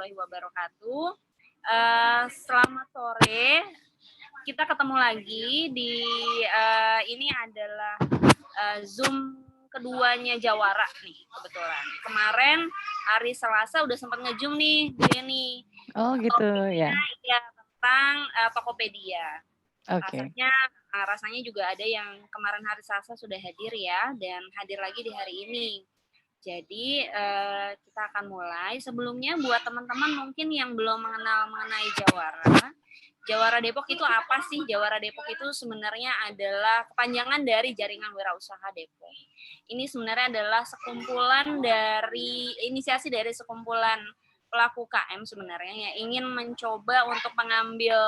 warahmatullahi wabarakatuh. Selamat sore. Kita ketemu lagi di ini adalah Zoom keduanya Jawara nih kebetulan. Kemarin hari Selasa udah sempat nge-zoom nih Bu Yeni. Oh gitu ya. Ya tentang Tokopedia. Oke. Rasanya juga ada yang kemarin hari Selasa sudah hadir ya, dan hadir lagi di hari ini. Jadi kita akan mulai. Sebelumnya buat teman-teman mungkin yang belum mengenal mengenai Jawara, Jawara Depok itu apa sih? Jawara Depok itu sebenarnya adalah kepanjangan dari Jaringan Wirausaha Depok. Ini sebenarnya adalah inisiasi dari sekumpulan pelaku KM sebenarnya yang ingin mencoba untuk mengambil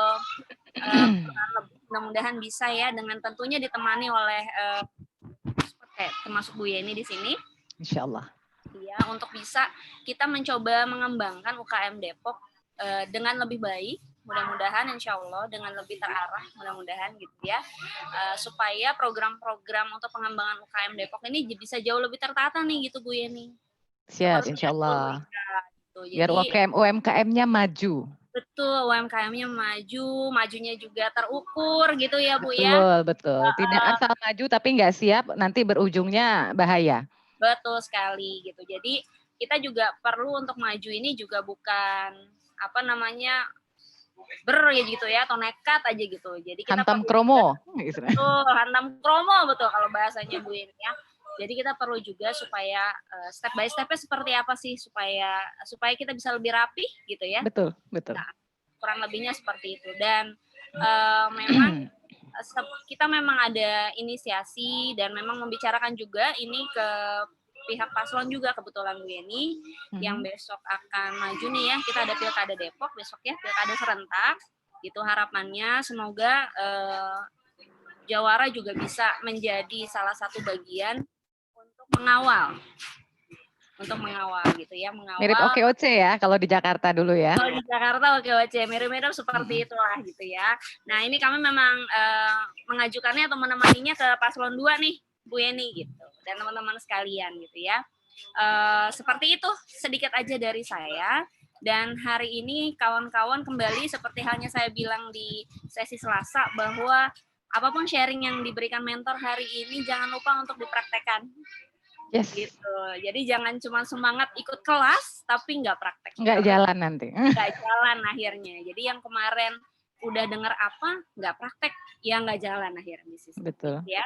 mudah-mudahan bisa ya, dengan tentunya ditemani oleh termasuk Bu Yeni di sini. Insya Allah. Ya, untuk bisa kita mencoba mengembangkan UKM Depok dengan lebih baik, mudah-mudahan insya Allah dengan lebih terarah, mudah-mudahan gitu ya, supaya program-program untuk pengembangan UKM Depok ini bisa jauh lebih tertata nih gitu Bu Yeni. Siap, insya Allah. Gitu. Biar UMKM-nya maju. Betul, UMKM-nya maju, majunya juga terukur gitu ya Bu ya. Betul. Tidak asal maju tapi nggak siap, nanti berujungnya bahaya. Betul sekali gitu. Jadi kita juga perlu untuk maju ini juga bukan gitu ya, atau nekat aja gitu. Jadi kita hantam perlu kromo. hantam kromo betul kalau bahasanya Bu ini ya. Jadi kita perlu juga supaya step by step-nya seperti apa sih supaya kita bisa lebih rapi gitu ya. Betul. Nah, kurang lebihnya seperti itu. Dan memang kita memang ada inisiasi dan memang membicarakan juga ini ke pihak paslon juga kebetulan Bu Yeni yang besok akan maju nih ya. Kita ada Pilkada Depok besok ya, Pilkada serentak. Itu harapannya semoga Jawara juga bisa menjadi salah satu bagian untuk mengawal gitu ya, mirip OKOC ya kalau di Jakarta dulu ya. Kalau di Jakarta OKOC mirip-mirip seperti itulah gitu ya. Nah ini kami memang mengajukannya atau menemaninya ke paslon 2 nih Bu Yeni gitu, dan teman-teman sekalian gitu ya. Seperti itu sedikit aja dari saya. Dan hari ini kawan-kawan kembali seperti halnya saya bilang di sesi Selasa, bahwa apapun sharing yang diberikan mentor hari ini jangan lupa untuk dipraktekkan. Yes. Gitu. Jadi jangan cuma semangat ikut kelas tapi nggak praktek. Nggak jalan nanti. Nggak jalan akhirnya. Jadi yang kemarin udah dengar apa nggak praktek, ya nggak jalan akhirnya. Betul. Ya.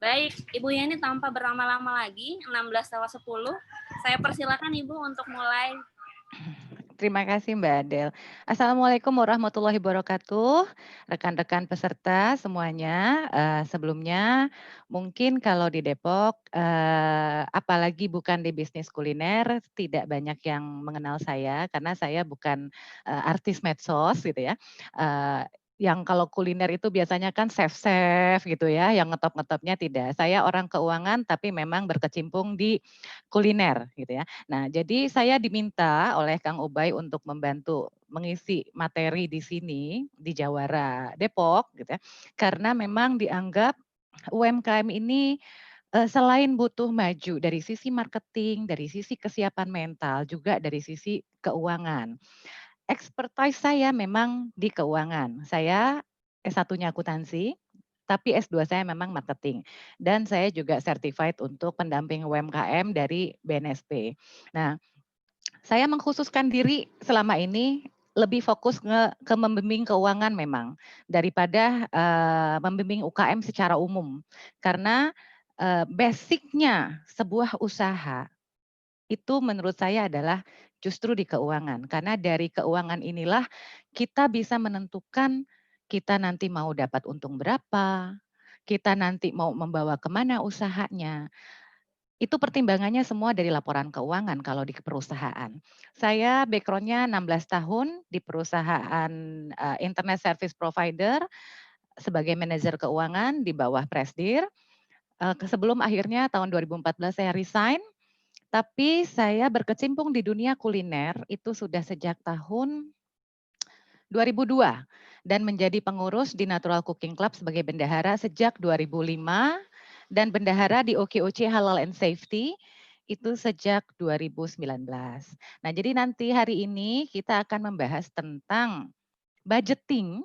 Baik, Ibu Yeni tanpa berlama-lama lagi, 16:10, saya persilakan Ibu untuk mulai. Terima kasih Mbak Adel. Assalamualaikum warahmatullahi wabarakatuh. Rekan-rekan peserta semuanya, sebelumnya mungkin kalau di Depok, apalagi bukan di bisnis kuliner, tidak banyak yang mengenal saya karena saya bukan artis medsos gitu ya. Yang kalau kuliner itu biasanya kan chef-chef gitu ya, yang ngetop-ngetopnya tidak. Saya orang keuangan tapi memang berkecimpung di kuliner gitu ya. Nah, jadi saya diminta oleh Kang Ubay untuk membantu mengisi materi di sini di Jawara Depok gitu ya. Karena memang dianggap UMKM ini selain butuh maju dari sisi marketing, dari sisi kesiapan mental, juga dari sisi keuangan. Expertise saya memang di keuangan. Saya S1-nya akuntansi, tapi S2 saya memang marketing. Dan saya juga certified untuk pendamping UMKM dari BNSP. Nah, saya mengkhususkan diri selama ini lebih fokus ke membimbing keuangan memang daripada membimbing UKM secara umum. Karena basicnya sebuah usaha itu menurut saya adalah justru di keuangan. Karena dari keuangan inilah kita bisa menentukan kita nanti mau dapat untung berapa, kita nanti mau membawa kemana usahanya. Itu pertimbangannya semua dari laporan keuangan kalau di perusahaan. Saya background-nya 16 tahun di perusahaan internet service provider sebagai manajer keuangan di bawah Presdir. Sebelum akhirnya tahun 2014 saya resign. Tapi saya berkecimpung di dunia kuliner itu sudah sejak tahun 2002 dan menjadi pengurus di Natural Cooking Club sebagai bendahara sejak 2005 dan bendahara di OKOC Halal and Safety itu sejak 2019. Nah, jadi nanti hari ini kita akan membahas tentang budgeting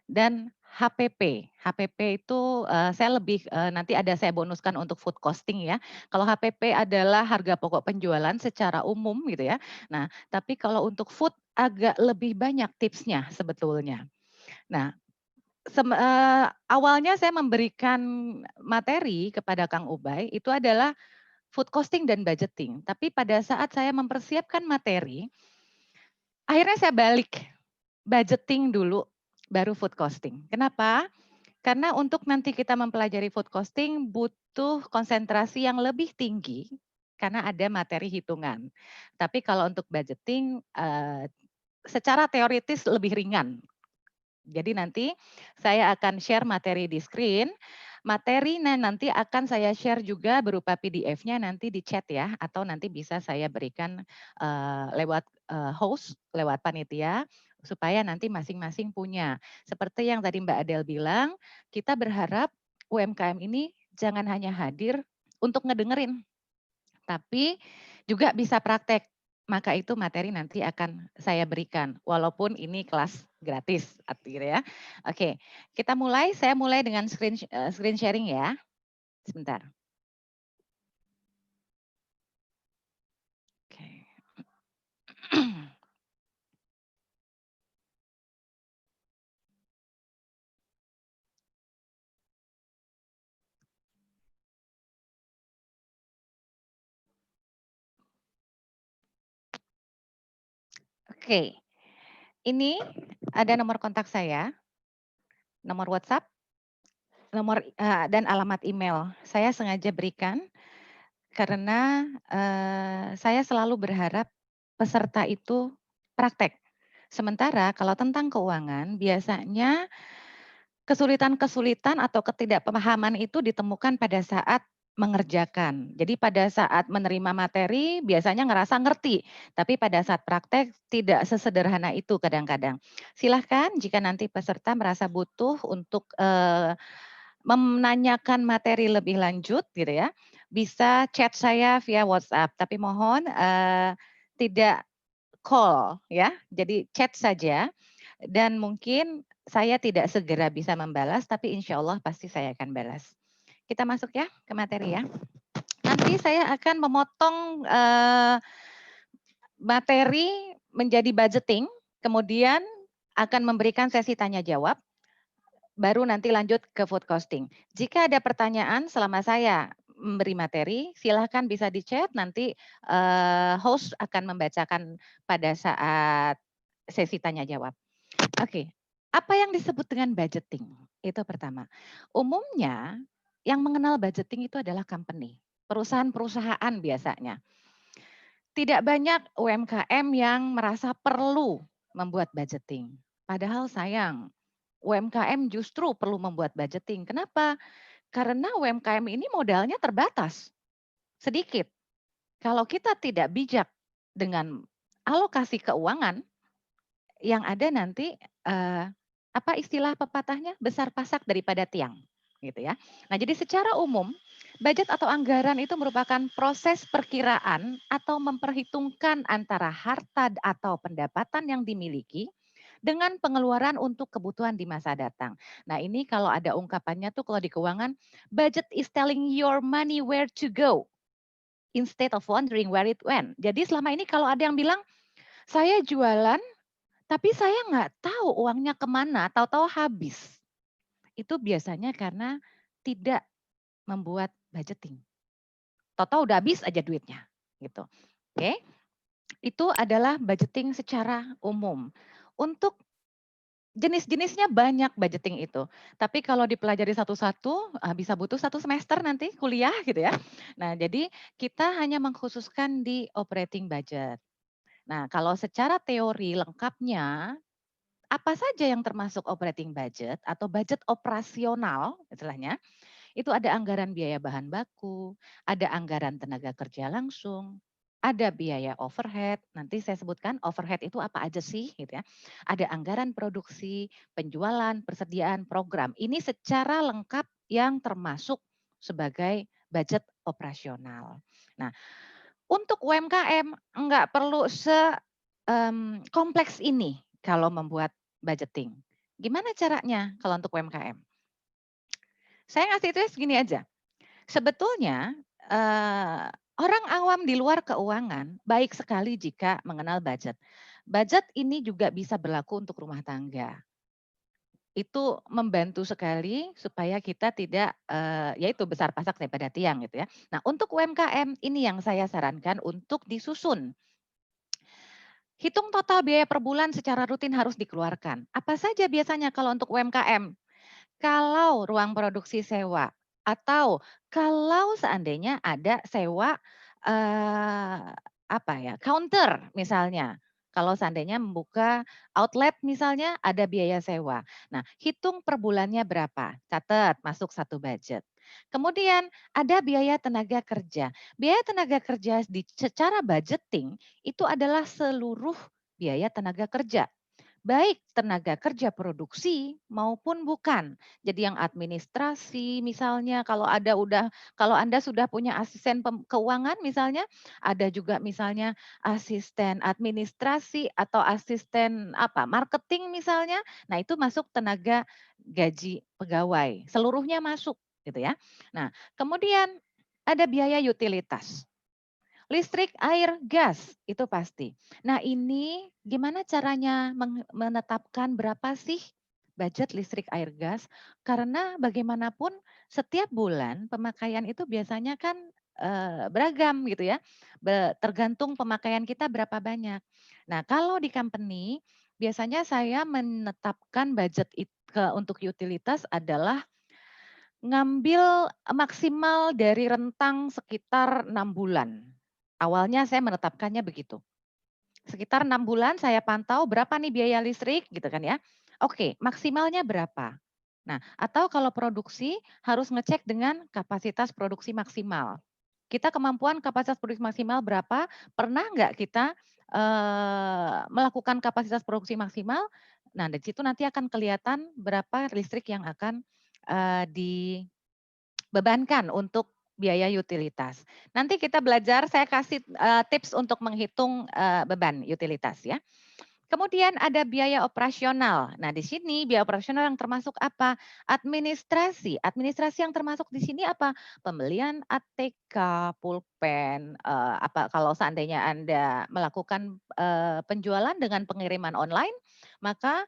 dan HPP. HPP itu, saya lebih, nanti ada saya bonuskan untuk food costing ya. Kalau HPP adalah harga pokok penjualan secara umum gitu ya. Nah, tapi kalau untuk food agak lebih banyak tipsnya sebetulnya. Nah, awalnya saya memberikan materi kepada Kang Ubay itu adalah food costing dan budgeting. Tapi pada saat saya mempersiapkan materi, akhirnya saya balik, budgeting dulu, baru food costing. Kenapa? Karena untuk nanti kita mempelajari food costing butuh konsentrasi yang lebih tinggi, karena ada materi hitungan. Tapi kalau untuk budgeting, secara teoritis lebih ringan. Jadi nanti saya akan share materi di screen, materi nanti akan saya share juga berupa PDF-nya nanti di chat ya, atau nanti bisa saya berikan, lewat, host, lewat panitia, supaya nanti masing-masing punya. Seperti yang tadi Mbak Adele bilang, kita berharap UMKM ini jangan hanya hadir untuk ngedengerin, tapi juga bisa praktek. Maka itu materi nanti akan saya berikan, walaupun ini kelas gratis, artinya ya. Oke, kita mulai. Saya mulai dengan screen sharing ya. Sebentar. Oke. Oke, ini ada nomor kontak saya, nomor WhatsApp, dan alamat email. Saya sengaja berikan karena, saya selalu berharap peserta itu praktek. Sementara kalau tentang keuangan biasanya kesulitan-kesulitan atau ketidakpahaman itu ditemukan pada saat mengerjakan. Jadi pada saat menerima materi biasanya ngerasa ngerti, tapi pada saat praktek tidak sesederhana itu kadang-kadang. Silahkan jika nanti peserta merasa butuh untuk, menanyakan materi lebih lanjut gitu ya, bisa chat saya via WhatsApp, tapi mohon, tidak call ya, jadi chat saja dan mungkin saya tidak segera bisa membalas, tapi insya Allah pasti saya akan balas. Kita masuk ya ke materi ya. Nanti saya akan memotong materi menjadi budgeting, kemudian akan memberikan sesi tanya jawab, baru nanti lanjut ke food costing. Jika ada pertanyaan selama saya memberi materi, silahkan bisa di chat, nanti host akan membacakan pada saat sesi tanya jawab. Oke, apa yang disebut dengan budgeting? Itu pertama. Umumnya yang mengenal budgeting itu adalah company, perusahaan-perusahaan biasanya. Tidak banyak UMKM yang merasa perlu membuat budgeting. Padahal sayang, UMKM justru perlu membuat budgeting. Kenapa? Karena UMKM ini modalnya terbatas, sedikit. Kalau kita tidak bijak dengan alokasi keuangan, yang ada nanti, apa istilah pepatahnya, besar pasak daripada tiang, gitu ya. Nah, jadi secara umum, budget atau anggaran itu merupakan proses perkiraan atau memperhitungkan antara harta atau pendapatan yang dimiliki dengan pengeluaran untuk kebutuhan di masa datang. Nah, ini kalau ada ungkapannya tuh kalau di keuangan, budget is telling your money where to go instead of wondering where it went. Jadi selama ini kalau ada yang bilang, saya jualan tapi saya nggak tahu uangnya kemana, tahu-tahu habis. Itu biasanya karena tidak membuat budgeting. Tahu-tahu udah habis aja duitnya, gitu. Oke, itu adalah budgeting secara umum. Untuk jenis-jenisnya banyak budgeting itu. Tapi kalau dipelajari satu-satu, bisa butuh 1 semester nanti kuliah gitu ya. Nah, jadi kita hanya mengkhususkan di operating budget. Nah, kalau secara teori lengkapnya apa saja yang termasuk operating budget atau budget operasional istilahnya, itu ada anggaran biaya bahan baku, ada anggaran tenaga kerja langsung, ada biaya overhead, nanti saya sebutkan overhead itu apa aja sih gitu ya. Ada anggaran produksi, penjualan, persediaan, program. Ini secara lengkap yang termasuk sebagai budget operasional. Nah, untuk UMKM nggak perlu kompleks ini kalau membuat budgeting. Gimana caranya kalau untuk UMKM? Saya ngasih tips gini aja, sebetulnya, orang awam di luar keuangan baik sekali jika mengenal budget. Budget ini juga bisa berlaku untuk rumah tangga. Itu membantu sekali supaya kita tidak, ya itu besar pasak daripada tiang gitu ya. Nah untuk UMKM ini yang saya sarankan untuk disusun. Hitung total biaya per bulan secara rutin harus dikeluarkan. Apa saja biasanya kalau untuk UMKM? Kalau ruang produksi sewa atau kalau seandainya ada sewa, eee, apa ya, counter misalnya. Kalau seandainya membuka outlet misalnya ada biaya sewa. Nah, hitung per bulannya berapa, catat masuk satu budget. Kemudian ada biaya tenaga kerja. Biaya tenaga kerja secara budgeting itu adalah seluruh biaya tenaga kerja. Baik tenaga kerja produksi maupun bukan. Jadi yang administrasi misalnya kalau Anda sudah punya asisten keuangan misalnya, ada juga misalnya asisten administrasi atau asisten marketing misalnya. Nah, itu masuk tenaga gaji pegawai, seluruhnya masuk gitu ya. Nah, kemudian ada biaya utilitas. Listrik, air, gas, itu pasti. Nah ini gimana caranya menetapkan berapa sih budget listrik, air, gas? Karena bagaimanapun setiap bulan pemakaian itu biasanya kan beragam gitu ya, tergantung pemakaian kita berapa banyak. Nah kalau di company biasanya saya menetapkan budget untuk utilitas adalah ngambil maksimal dari rentang sekitar 6 bulan. Awalnya saya menetapkannya begitu. Sekitar 6 bulan saya pantau berapa nih biaya listrik gitu kan ya. Oke, maksimalnya berapa? Nah, atau kalau produksi harus ngecek dengan kapasitas produksi maksimal. Kita kemampuan kapasitas produksi maksimal berapa? Pernah nggak kita melakukan kapasitas produksi maksimal? Nah, dari situ nanti akan kelihatan berapa listrik yang akan dibebankan untuk biaya utilitas. Nanti kita belajar, saya kasih tips untuk menghitung beban utilitas ya. Kemudian ada biaya operasional. Nah, di sini biaya operasional yang termasuk apa? Administrasi. Administrasi yang termasuk di sini apa? Pembelian ATK, pulpen, kalau seandainya Anda melakukan penjualan dengan pengiriman online, maka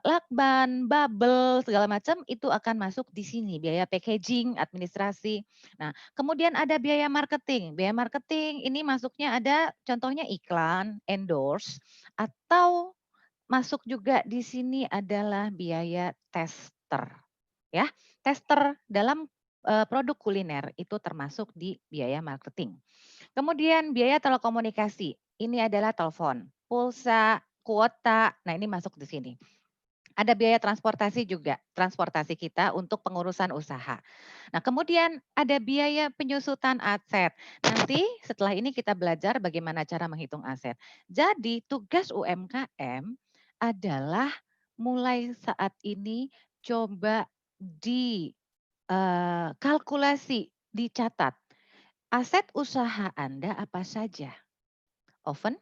lakban, bubble, segala macam itu akan masuk di sini, biaya packaging, administrasi. Nah, kemudian ada biaya marketing. Biaya marketing ini masuknya ada contohnya iklan, endorse, atau masuk juga di sini adalah biaya tester, ya. Tester dalam produk kuliner itu termasuk di biaya marketing. Kemudian biaya telekomunikasi, ini adalah telepon, pulsa, kuota, nah ini masuk di sini. Ada biaya transportasi juga, transportasi kita untuk pengurusan usaha. Nah, kemudian ada biaya penyusutan aset. Nanti setelah ini kita belajar bagaimana cara menghitung aset. Jadi tugas UMKM adalah mulai saat ini coba kalkulasi, dicatat. Aset usaha Anda apa saja? Oven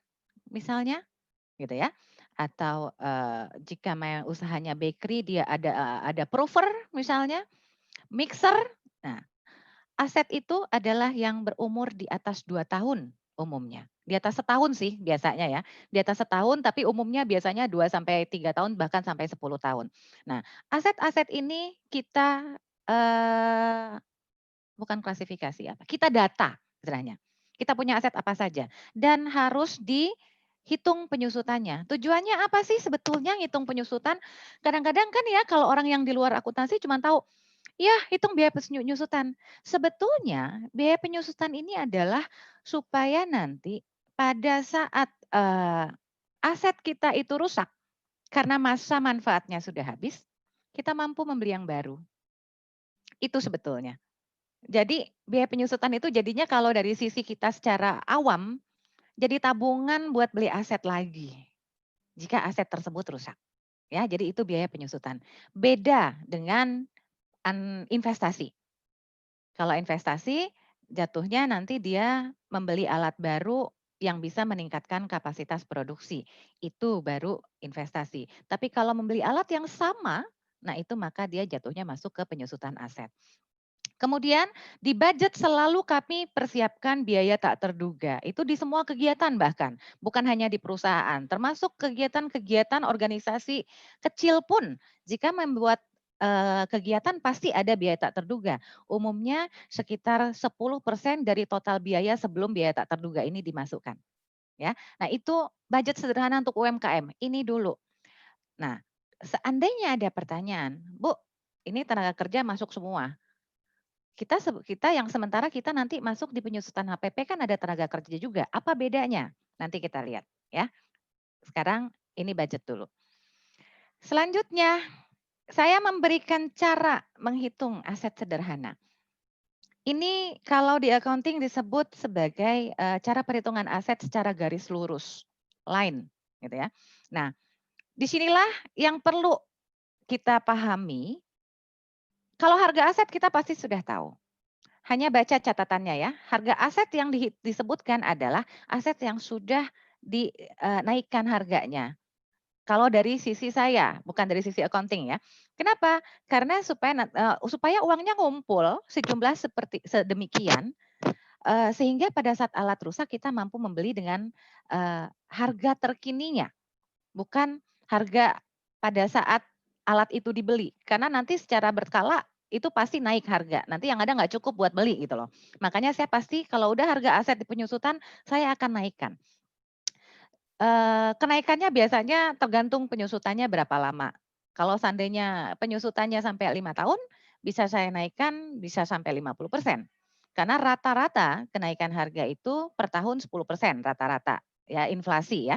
misalnya, gitu ya. Atau, jika usahanya bakery dia ada prover misalnya, mixer. Nah, aset itu adalah yang berumur di atas 2 tahun umumnya. Di atas setahun sih biasanya ya. Di atas setahun tapi umumnya biasanya 2 sampai 3 tahun bahkan sampai 10 tahun. Nah, aset-aset ini kita, bukan klasifikasi kita data istilahnya. Kita punya aset apa saja dan harus dihitung penyusutannya. Tujuannya apa sih sebetulnya ngitung penyusutan? Kadang-kadang kan ya kalau orang yang di luar akuntansi cuma tahu, ya hitung biaya penyusutan. Sebetulnya biaya penyusutan ini adalah supaya nanti pada saat, aset kita itu rusak karena masa manfaatnya sudah habis, kita mampu membeli yang baru. Itu sebetulnya. Jadi biaya penyusutan itu jadinya kalau dari sisi kita secara awam, jadi tabungan buat beli aset lagi, jika aset tersebut rusak. Ya, jadi itu biaya penyusutan. Beda dengan investasi. Kalau investasi jatuhnya nanti dia membeli alat baru yang bisa meningkatkan kapasitas produksi. Itu baru investasi. Tapi kalau membeli alat yang sama, nah itu maka dia jatuhnya masuk ke penyusutan aset. Kemudian di budget selalu kami persiapkan biaya tak terduga. Itu di semua kegiatan bahkan, bukan hanya di perusahaan, termasuk kegiatan-kegiatan organisasi kecil pun. Jika membuat kegiatan pasti ada biaya tak terduga. Umumnya sekitar 10% dari total biaya sebelum biaya tak terduga ini dimasukkan. Ya, nah itu budget sederhana untuk UMKM. Ini dulu. Nah, seandainya ada pertanyaan, Bu, ini tenaga kerja masuk semua. Kita yang sementara kita nanti masuk di penyusutan HPP kan ada tenaga kerja juga. Apa bedanya? Nanti kita lihat ya. Sekarang ini budget dulu. Selanjutnya, saya memberikan cara menghitung aset sederhana. Ini kalau di accounting disebut sebagai cara perhitungan aset secara garis lurus, line gitu ya. Nah, disinilah yang perlu kita pahami. Kalau harga aset kita pasti sudah tahu. Hanya baca catatannya ya. Harga aset yang disebutkan adalah aset yang sudah dinaikkan harganya. Kalau dari sisi saya, bukan dari sisi accounting ya. Kenapa? Karena supaya uangnya ngumpul sejumlah seperti sedemikian sehingga pada saat alat rusak kita mampu membeli dengan harga terkininya, bukan harga pada saat alat itu dibeli. Karena nanti secara berkala itu pasti naik harga. Nanti yang ada nggak cukup buat beli gitu loh. Makanya saya pasti kalau udah harga aset di penyusutan, saya akan naikkan. Kenaikannya biasanya tergantung penyusutannya berapa lama. Kalau seandainya penyusutannya sampai 5 tahun, bisa saya naikkan bisa sampai 50%. Karena rata-rata kenaikan harga itu per tahun 10% rata-rata ya inflasi ya.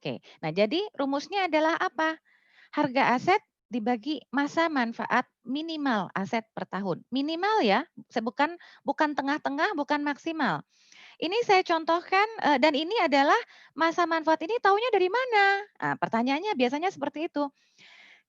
Oke. Nah, jadi rumusnya adalah apa? Harga aset dibagi masa manfaat minimal aset per tahun. Minimal ya, bukan tengah-tengah, bukan maksimal. Ini saya contohkan dan ini adalah masa manfaat ini taunya dari mana? Nah, pertanyaannya biasanya seperti itu.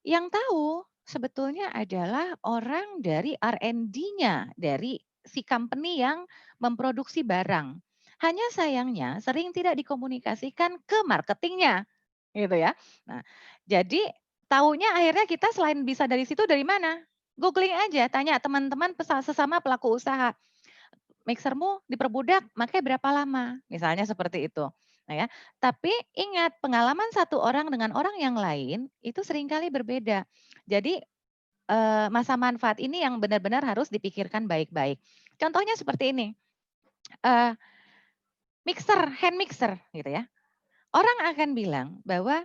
Yang tahu sebetulnya adalah orang dari R&D-nya, dari si company yang memproduksi barang. Hanya sayangnya sering tidak dikomunikasikan ke marketingnya, gitu ya. Nah, jadi taunya akhirnya kita selain bisa dari situ dari mana? Googling aja, tanya teman-teman sesama pelaku usaha mixermu diperbudak makanya berapa lama? Misalnya seperti itu. Nah ya, tapi ingat pengalaman satu orang dengan orang yang lain itu seringkali berbeda. Jadi masa manfaat ini yang benar-benar harus dipikirkan baik-baik. Contohnya seperti ini, hand mixer gitu ya. Orang akan bilang bahwa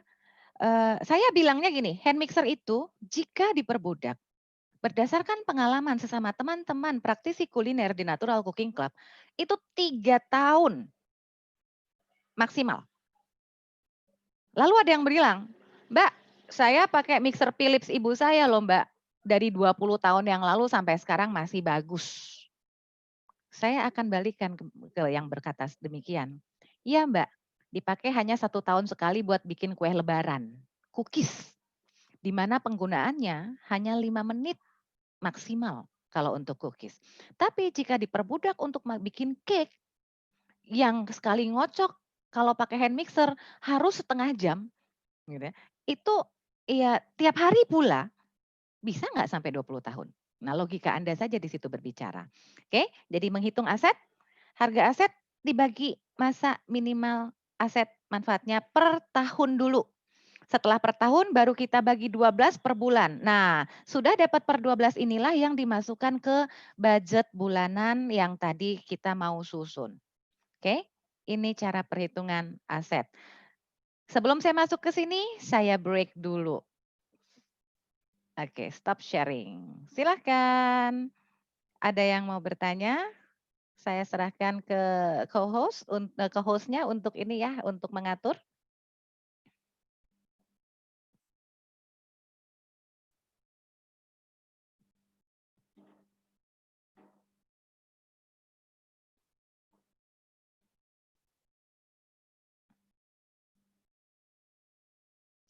saya bilangnya gini, hand mixer itu jika diperbudak berdasarkan pengalaman sesama teman-teman praktisi kuliner di Natural Cooking Club, itu 3 tahun maksimal. Lalu ada yang bilang, Mbak, saya pakai mixer Philips ibu saya loh Mbak. Dari 20 tahun yang lalu sampai sekarang masih bagus. Saya akan balikan ke yang berkata demikian. Iya Mbak, dipakai hanya 1 tahun sekali buat bikin kue lebaran. Cookies. Di mana penggunaannya hanya 5 menit maksimal kalau untuk cookies. Tapi jika diperbudak untuk bikin cake yang sekali ngocok kalau pakai hand mixer harus setengah jam gitu ya. Itu ya tiap hari pula bisa nggak sampai 20 tahun. Nah, logika Anda saja di situ berbicara. Oke, jadi menghitung aset, harga aset dibagi masa minimal aset manfaatnya per tahun dulu. Setelah per tahun baru kita bagi 12 per bulan. Nah, sudah dapat per 12 inilah yang dimasukkan ke budget bulanan yang tadi kita mau susun. Oke, ini cara perhitungan aset. Sebelum saya masuk ke sini, saya break dulu. Oke, stop sharing. Silahkan. Ada yang mau bertanya? Saya serahkan ke co-hostnya untuk ini ya, untuk mengatur.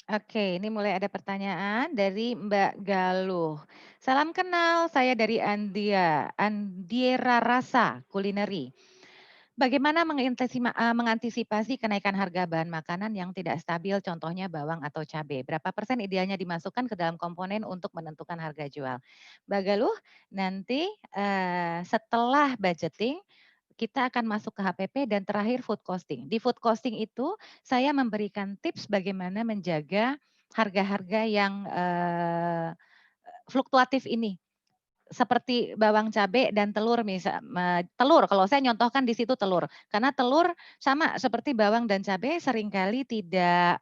Oke, ini mulai ada pertanyaan dari Mbak Galuh. Salam kenal, saya dari Andiera Rasa Kulineri. Bagaimana mengantisipasi kenaikan harga bahan makanan yang tidak stabil, contohnya bawang atau cabai? Berapa persen idealnya dimasukkan ke dalam komponen untuk menentukan harga jual? Mbak Galuh, nanti, setelah budgeting, kita akan masuk ke HPP dan terakhir food costing. Di food costing itu, saya memberikan tips bagaimana menjaga harga-harga yang, fluktuatif ini. Seperti bawang cabe dan telur telur kalau saya nyontohkan di situ telur. Karena telur sama seperti bawang dan cabe seringkali tidak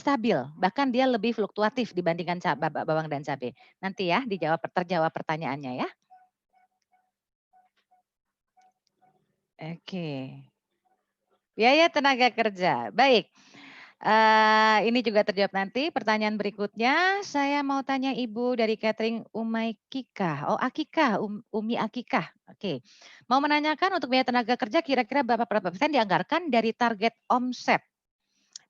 stabil, bahkan dia lebih fluktuatif dibandingkan bawang dan cabe. Nanti ya terjawab pertanyaannya ya. Oke. Biaya tenaga kerja, baik. Ini juga terjawab nanti. Pertanyaan berikutnya, saya mau tanya Ibu dari catering Umay Kika. Oh, Akikah, Umi Akikah. Oke. Mau menanyakan untuk biaya tenaga kerja kira-kira berapa persen dianggarkan dari target omset?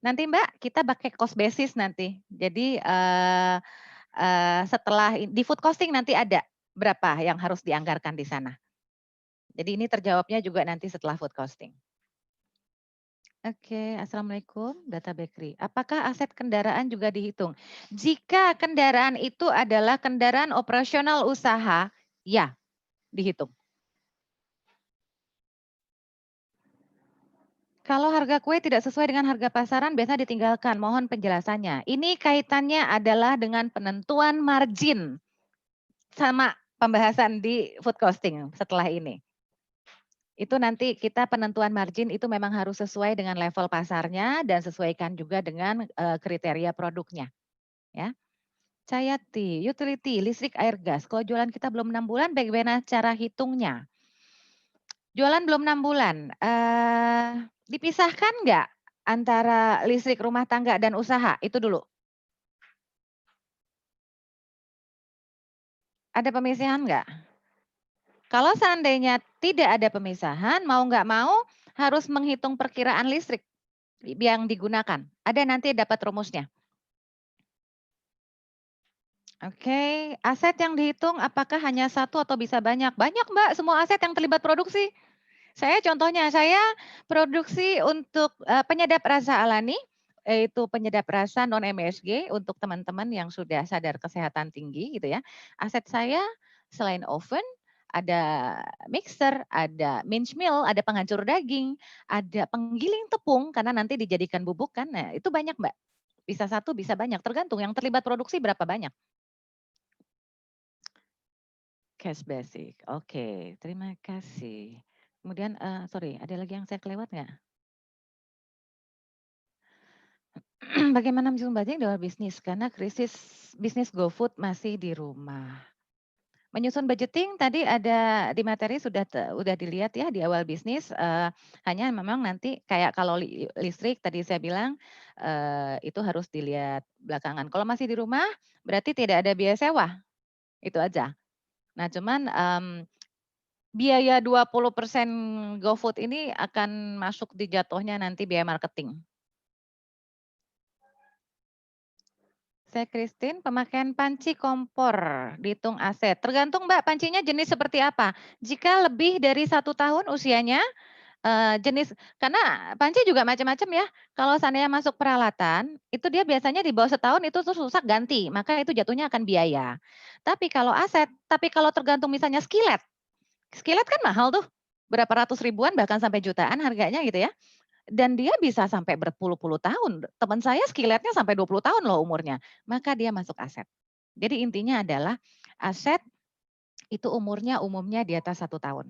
Nanti Mbak, kita pakai cost basis nanti. Jadi setelah di food costing nanti ada berapa yang harus dianggarkan di sana. Jadi ini terjawabnya juga nanti setelah food costing. Oke, assalamualaikum, Data Bakery. Apakah aset kendaraan juga dihitung? Jika kendaraan itu adalah kendaraan operasional usaha, ya, dihitung. Kalau harga kue tidak sesuai dengan harga pasaran, biasanya ditinggalkan. Mohon penjelasannya. Ini kaitannya adalah dengan penentuan margin sama pembahasan di food costing setelah ini. Itu nanti kita penentuan margin itu memang harus sesuai dengan level pasarnya dan sesuaikan juga dengan kriteria produknya, ya. Cayati, utility, listrik, air, gas. Kalau jualan kita belum 6 bulan, bagaimana cara hitungnya? Jualan belum 6 bulan, dipisahkan nggak antara listrik rumah tangga dan usaha? Itu dulu. Ada pemisahan nggak? Kalau seandainya tidak ada pemisahan, mau nggak mau harus menghitung perkiraan listrik yang digunakan. Ada nanti dapat rumusnya. Oke, aset yang dihitung apakah hanya satu atau bisa banyak? Banyak Mbak, semua aset yang terlibat produksi. Saya contohnya, saya produksi untuk, penyedap rasa alani, yaitu penyedap rasa non-MSG untuk teman-teman yang sudah sadar kesehatan tinggi gitu ya. Aset saya selain oven, ada mixer, ada mince meal, ada penghancur daging, ada penggiling tepung karena nanti dijadikan bubuk kan. Nah, itu banyak Mbak. Bisa satu, bisa banyak, tergantung yang terlibat produksi berapa banyak. Cash basic, oke, terima kasih. Kemudian, sorry, ada lagi yang saya kelewat nggak? Bagaimana menyusun budget di awal bisnis? Karena krisis bisnis GoFood masih di rumah. Menyusun budgeting tadi ada di materi sudah dilihat ya di awal bisnis, hanya memang nanti kayak kalau listrik tadi saya bilang, itu harus dilihat belakangan. Kalau masih di rumah, berarti tidak ada biaya sewa, itu aja. Nah cuman, biaya 20% GoFood ini akan masuk di jatuhnya nanti biaya marketing. Saya Christine, pemakaian panci kompor dihitung aset. Tergantung Mbak, pancinya jenis seperti apa. Jika lebih dari 1 tahun usianya, jenis karena panci juga macam-macam ya. Kalau seandainya masuk peralatan, itu dia biasanya di bawah setahun itu terus rusak ganti, maka itu jatuhnya akan biaya. Tapi kalau tergantung misalnya skillet, skillet kan mahal tuh, berapa ratus ribuan bahkan sampai jutaan harganya gitu ya. Dan dia bisa sampai berpuluh-puluh tahun. Teman saya skilletnya sampai 20 tahun loh umurnya. Maka dia masuk aset. Jadi intinya adalah aset itu umumnya di atas 1 tahun.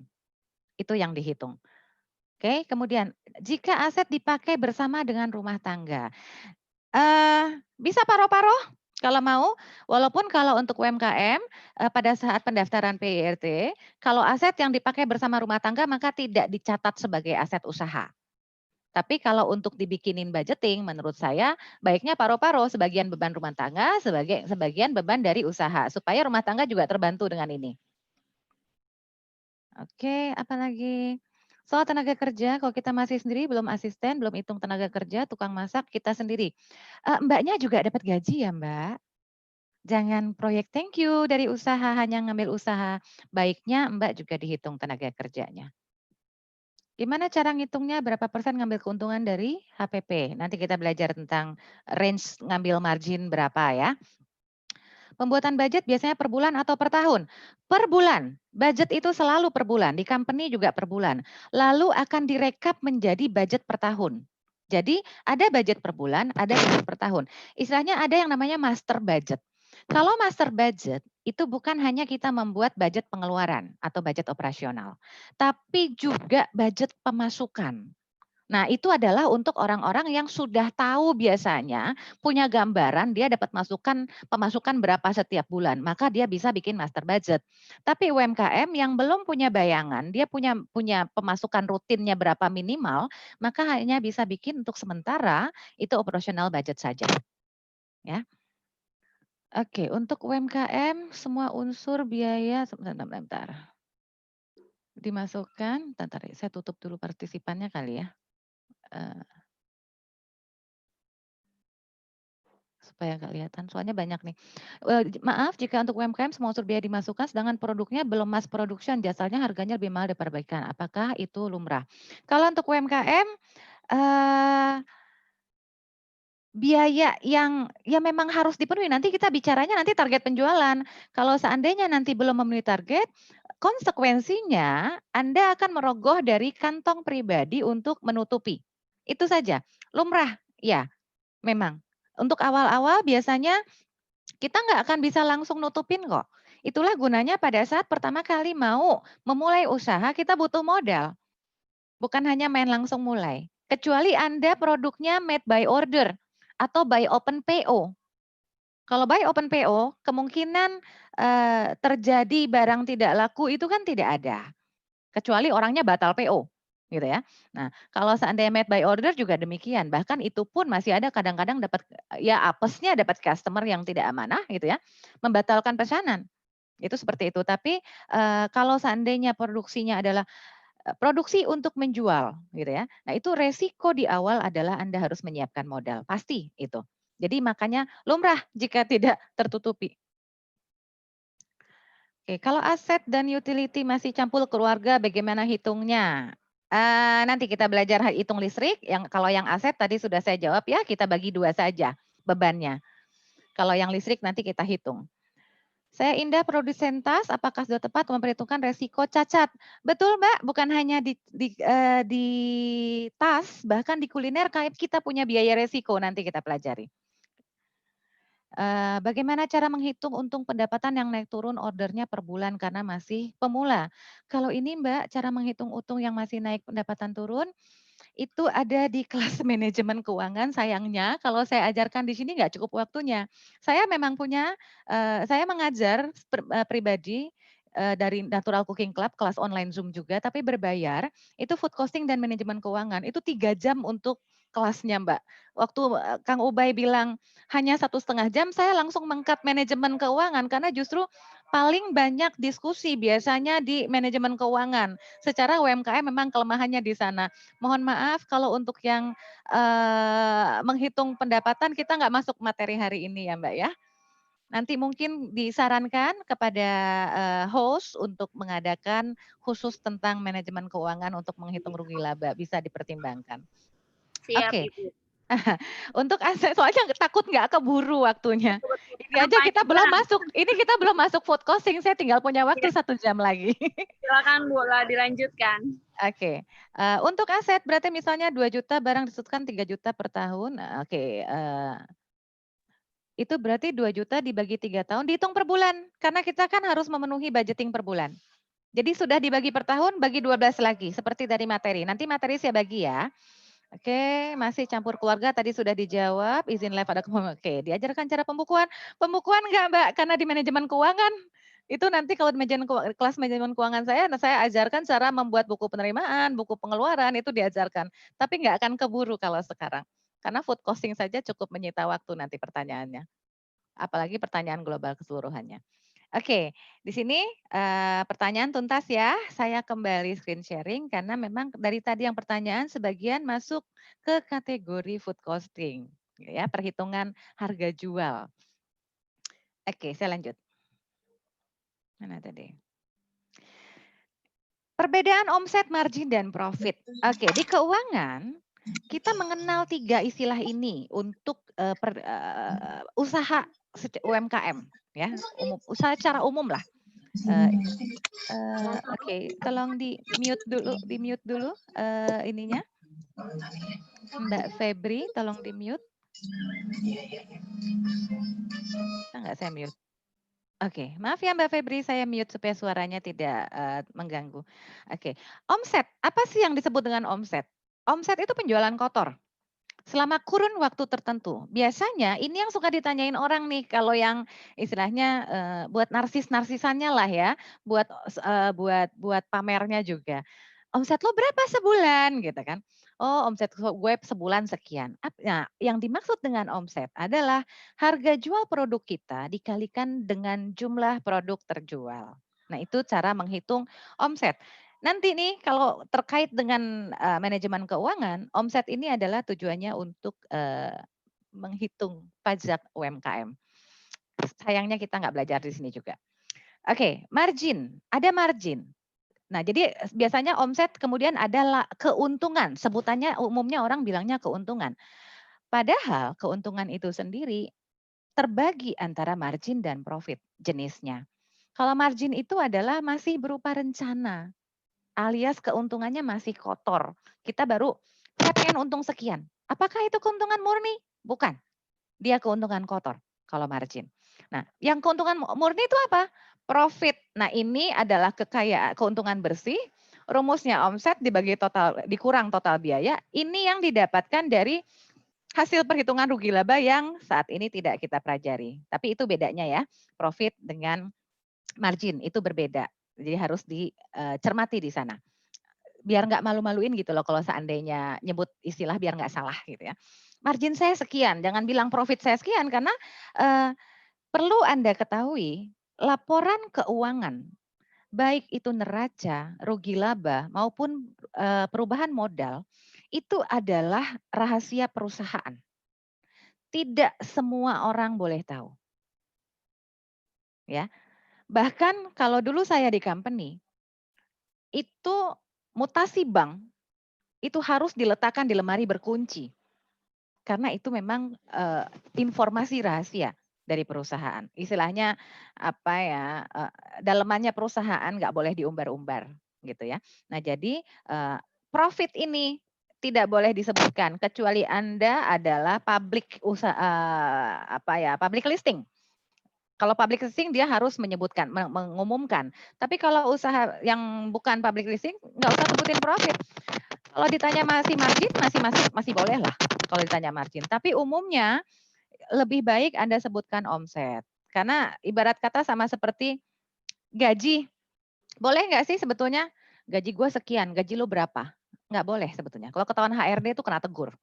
Itu yang dihitung. Oke, kemudian jika aset dipakai bersama dengan rumah tangga, bisa paruh-paruh kalau mau, walaupun kalau untuk UMKM pada saat pendaftaran PIRT, kalau aset yang dipakai bersama rumah tangga maka tidak dicatat sebagai aset usaha. Tapi kalau untuk dibikinin budgeting menurut saya baiknya paruh-paruh, sebagian beban rumah tangga, sebagian beban dari usaha, supaya rumah tangga juga terbantu dengan ini. Oke, apalagi? Soal tenaga kerja, kalau kita masih sendiri belum asisten, belum hitung tenaga kerja, tukang masak, kita sendiri. Mbaknya juga dapat gaji ya Mbak? Jangan proyek thank you dari usaha, hanya ngambil usaha. Baiknya Mbak juga dihitung tenaga kerjanya. Gimana cara ngitungnya berapa persen ngambil keuntungan dari HPP? Nanti kita belajar tentang range ngambil margin berapa ya. Pembuatan budget biasanya per bulan atau per tahun? Per bulan. Budget itu selalu per bulan, di company juga per bulan. Lalu akan direkap menjadi budget per tahun. Jadi ada budget per bulan, ada budget per tahun. Istilahnya ada yang namanya master budget. Kalau master budget itu bukan hanya kita membuat budget pengeluaran atau budget operasional, tapi juga budget pemasukan. Nah, itu adalah untuk orang-orang yang sudah tahu biasanya, punya gambaran dia dapat pemasukan berapa setiap bulan, maka dia bisa bikin master budget. Tapi UMKM yang belum punya bayangan, dia punya punya pemasukan rutinnya berapa minimal, maka hanya bisa bikin untuk sementara itu operational budget saja, ya. Oke, untuk UMKM semua unsur biaya sebentar, bentar. Dimasukkan, bentar, saya tutup dulu partisipannya kali ya. Supaya nggak kelihatan, soalnya banyak nih. Maaf jika untuk UMKM semua unsur biaya dimasukkan sedangkan produknya belum mass production, jasanya harganya lebih mahal daripada perbaikan. Apakah itu lumrah? Kalau untuk UMKM, eee, biaya yang ya memang harus dipenuhi, nanti kita bicaranya nanti target penjualan. Kalau seandainya nanti belum memenuhi target, konsekuensinya Anda akan merogoh dari kantong pribadi untuk menutupi. Itu saja, lumrah, ya memang. Untuk awal-awal biasanya kita nggak akan bisa langsung nutupin kok. Itulah gunanya pada saat pertama kali mau memulai usaha kita butuh modal. Bukan hanya main langsung mulai. Kecuali Anda produknya made by order atau by open PO. Kalau by open PO kemungkinan terjadi barang tidak laku itu kan tidak ada. Kecuali orangnya batal PO gitu ya. Nah, kalau seandainya made by order juga demikian. Bahkan itu pun masih ada kadang-kadang dapat ya apesnya dapat customer yang tidak amanah gitu ya, membatalkan pesanan. Itu seperti itu. Tapi kalau seandainya produksinya adalah produksi untuk menjual gitu ya. Nah, itu resiko di awal adalah Anda harus menyiapkan modal, pasti itu. Jadi makanya lumrah jika tidak tertutupi. Oke, kalau aset dan utility masih campur keluarga bagaimana hitungnya? Nanti kita belajar hitung listrik, kalau yang aset tadi sudah saya jawab ya, kita bagi 2 saja bebannya. Kalau yang listrik nanti kita hitung. Saya Indah produsen tas, apakah sudah tepat memperhitungkan resiko cacat? Betul Mbak, bukan hanya di tas, bahkan di kuliner kita punya biaya resiko, nanti kita pelajari. Bagaimana cara menghitung untung pendapatan yang naik turun ordernya per bulan karena masih pemula? Kalau ini Mbak, cara menghitung untung yang masih naik pendapatan turun, itu ada di kelas manajemen keuangan, sayangnya kalau saya ajarkan di sini nggak cukup waktunya. Saya memang punya, saya mengajar pribadi, dari Natural Cooking Club, kelas online Zoom juga, tapi berbayar, itu food costing dan manajemen keuangan, itu 3 jam untuk kelasnya Mbak. Waktu, Kang Ubay bilang hanya 1,5 jam, saya langsung meng-cut manajemen keuangan, karena justru paling banyak diskusi biasanya di manajemen keuangan. Secara UMKM memang kelemahannya di sana. Mohon maaf kalau untuk yang, menghitung pendapatan kita nggak masuk materi hari ini ya, Mbak, ya. Nanti mungkin disarankan kepada, host untuk mengadakan khusus tentang manajemen keuangan untuk menghitung rugi laba, bisa dipertimbangkan. Siap Oke, Ibu. untuk aset soalnya takut nggak keburu waktunya. Betul, betul. Ini Karena aja panjang. kita belum masuk food costing, saya tinggal punya waktu Ya, 1 jam lagi. silakan Bu, dilanjutkan. Oke, untuk aset berarti misalnya 2 juta barang disebutkan 3 juta per tahun, oke, itu berarti 2 juta dibagi 3 tahun dihitung per bulan, karena kita kan harus memenuhi budgeting per bulan. Jadi sudah dibagi per tahun, bagi 12 lagi, seperti dari materi. Nanti materi saya bagi ya. Oke, masih campur keluarga tadi sudah dijawab, izin live ada oke, diajarkan cara pembukuan. Pembukuan enggak Mbak, karena di manajemen keuangan, itu nanti kalau di kelas manajemen keuangan saya, nah saya ajarkan cara membuat buku penerimaan, buku pengeluaran, itu diajarkan. Tapi nggak akan keburu kalau sekarang. Karena food costing saja cukup menyita waktu nanti pertanyaannya. Apalagi pertanyaan global keseluruhannya. Oke, di sini pertanyaan tuntas ya. Saya kembali screen sharing karena memang dari tadi yang pertanyaan sebagian masuk ke kategori food costing, ya, perhitungan harga jual. Oke, saya lanjut. Mana tadi? Perbedaan omset, margin, dan profit. Oke, di keuangan kita mengenal 3 istilah ini untuk usaha UMKM ya, usaha secara umum lah. Oke, tolong di mute dulu ininya. Mbak Febri, tolong di mute. Bisa nggak saya mute? Oke, maaf ya Mbak Febri, saya mute supaya suaranya tidak mengganggu. Oke, omset, apa sih yang disebut dengan omset? Omset itu penjualan kotor selama kurun waktu tertentu. Biasanya ini yang suka ditanyain orang nih, kalau yang istilahnya buat narsis-narsisannya lah ya, buat pamernya juga. Omset lo berapa sebulan gitu kan? Oh, omset web sebulan sekian. Nah, yang dimaksud dengan omset adalah harga jual produk kita dikalikan dengan jumlah produk terjual. Nah, itu cara menghitung omset. Nanti nih kalau terkait dengan manajemen keuangan, omset ini adalah tujuannya untuk menghitung pajak UMKM. Sayangnya kita nggak belajar di sini juga. Oke, margin. Ada margin. Nah, jadi biasanya omset kemudian ada keuntungan. Sebutannya umumnya orang bilangnya keuntungan. Padahal keuntungan itu sendiri terbagi antara margin dan profit jenisnya. Kalau margin itu adalah masih berupa rencana, alias keuntungannya masih kotor. Kita baru, saya pengen untung sekian. Apakah itu keuntungan murni? Bukan. Dia keuntungan kotor kalau margin. Nah, yang keuntungan murni itu apa? Profit. Nah, ini adalah kekayaan, keuntungan bersih. Rumusnya omset dibagi total, dikurang total biaya. Ini yang didapatkan dari hasil perhitungan rugi laba yang saat ini tidak kita pelajari. Tapi itu bedanya ya, profit dengan margin itu berbeda. Jadi harus dicermati di sana. Biar nggak malu-maluin gitu loh kalau seandainya nyebut istilah biar nggak salah gitu ya. Margin saya sekian, jangan bilang profit saya sekian karena perlu Anda ketahui laporan keuangan baik itu neraca, rugi laba maupun perubahan modal itu adalah rahasia perusahaan. Tidak semua orang boleh tahu. Ya. Bahkan kalau dulu saya di company itu mutasi bank itu harus diletakkan di lemari berkunci. Karena itu memang informasi rahasia dari perusahaan. Istilahnya apa ya, dalemannya perusahaan nggak boleh diumbar-umbar gitu ya. Nah jadi profit ini tidak boleh disebutkan kecuali Anda adalah public public listing. Kalau public listing dia harus menyebutkan, mengumumkan. Tapi kalau usaha yang bukan public listing nggak usah sebutin profit. Kalau ditanya masih margin, masih boleh lah kalau ditanya margin. Tapi umumnya lebih baik Anda sebutkan omset. Karena ibarat kata sama seperti gaji. Boleh nggak sih sebetulnya gaji gue sekian, gaji lo berapa? Nggak boleh sebetulnya. Kalau ketahuan HRD itu kena tegur.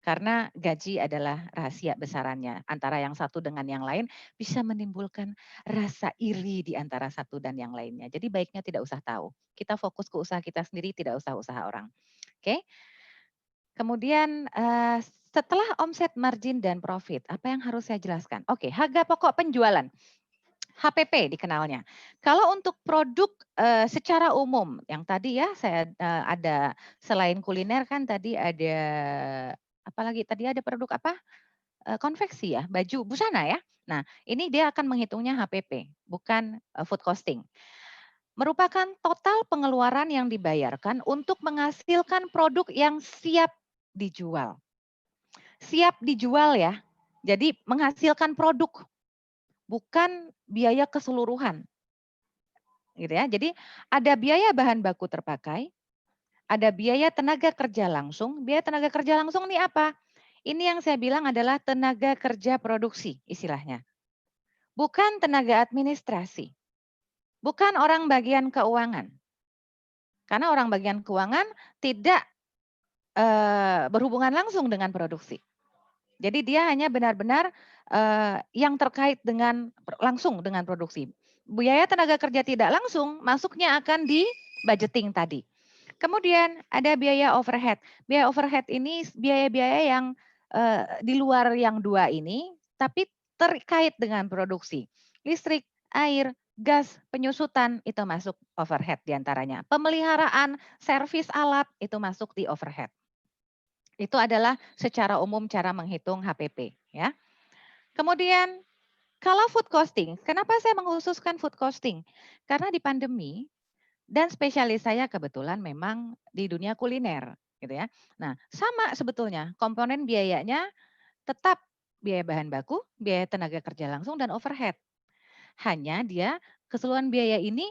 Karena gaji adalah rahasia besarannya. Antara yang satu dengan yang lain bisa menimbulkan rasa iri di antara satu dan yang lainnya. Jadi baiknya tidak usah tahu. Kita fokus ke usaha kita sendiri, tidak usah usaha orang. Oke. Kemudian setelah omset, margin, dan profit, apa yang harus saya jelaskan? Oke, harga pokok penjualan. HPP dikenalnya. Kalau untuk produk secara umum, yang tadi ya saya ada selain kuliner kan tadi ada apalagi tadi ada produk apa? Konveksi ya, baju, busana ya. Nah, ini dia akan menghitungnya HPP, bukan food costing. Merupakan total pengeluaran yang dibayarkan untuk menghasilkan produk yang siap dijual. Siap dijual ya. Jadi menghasilkan produk, bukan biaya keseluruhan. Gitu ya. Jadi ada biaya bahan baku terpakai, ada biaya tenaga kerja langsung. Biaya tenaga kerja langsung ini apa? Ini yang saya bilang adalah tenaga kerja produksi istilahnya. Bukan tenaga administrasi. Bukan orang bagian keuangan. Karena orang bagian keuangan tidak berhubungan langsung dengan produksi. Jadi dia hanya benar-benar yang terkait dengan langsung dengan produksi. Biaya tenaga kerja tidak langsung masuknya akan di budgeting tadi. Kemudian ada biaya overhead. Biaya overhead ini biaya-biaya yang di luar yang dua ini, tapi terkait dengan produksi. Listrik, air, gas penyusutan itu masuk overhead diantaranya. Pemeliharaan, servis alat itu masuk di overhead. Itu adalah secara umum cara menghitung HPP ya. Kemudian kalau food costing, kenapa saya mengkhususkan food costing? Karena di pandemi dan spesialis saya kebetulan memang di dunia kuliner gitu ya. Nah, sama sebetulnya komponen biayanya tetap biaya bahan baku, biaya tenaga kerja langsung dan overhead. Hanya dia keseluruhan biaya ini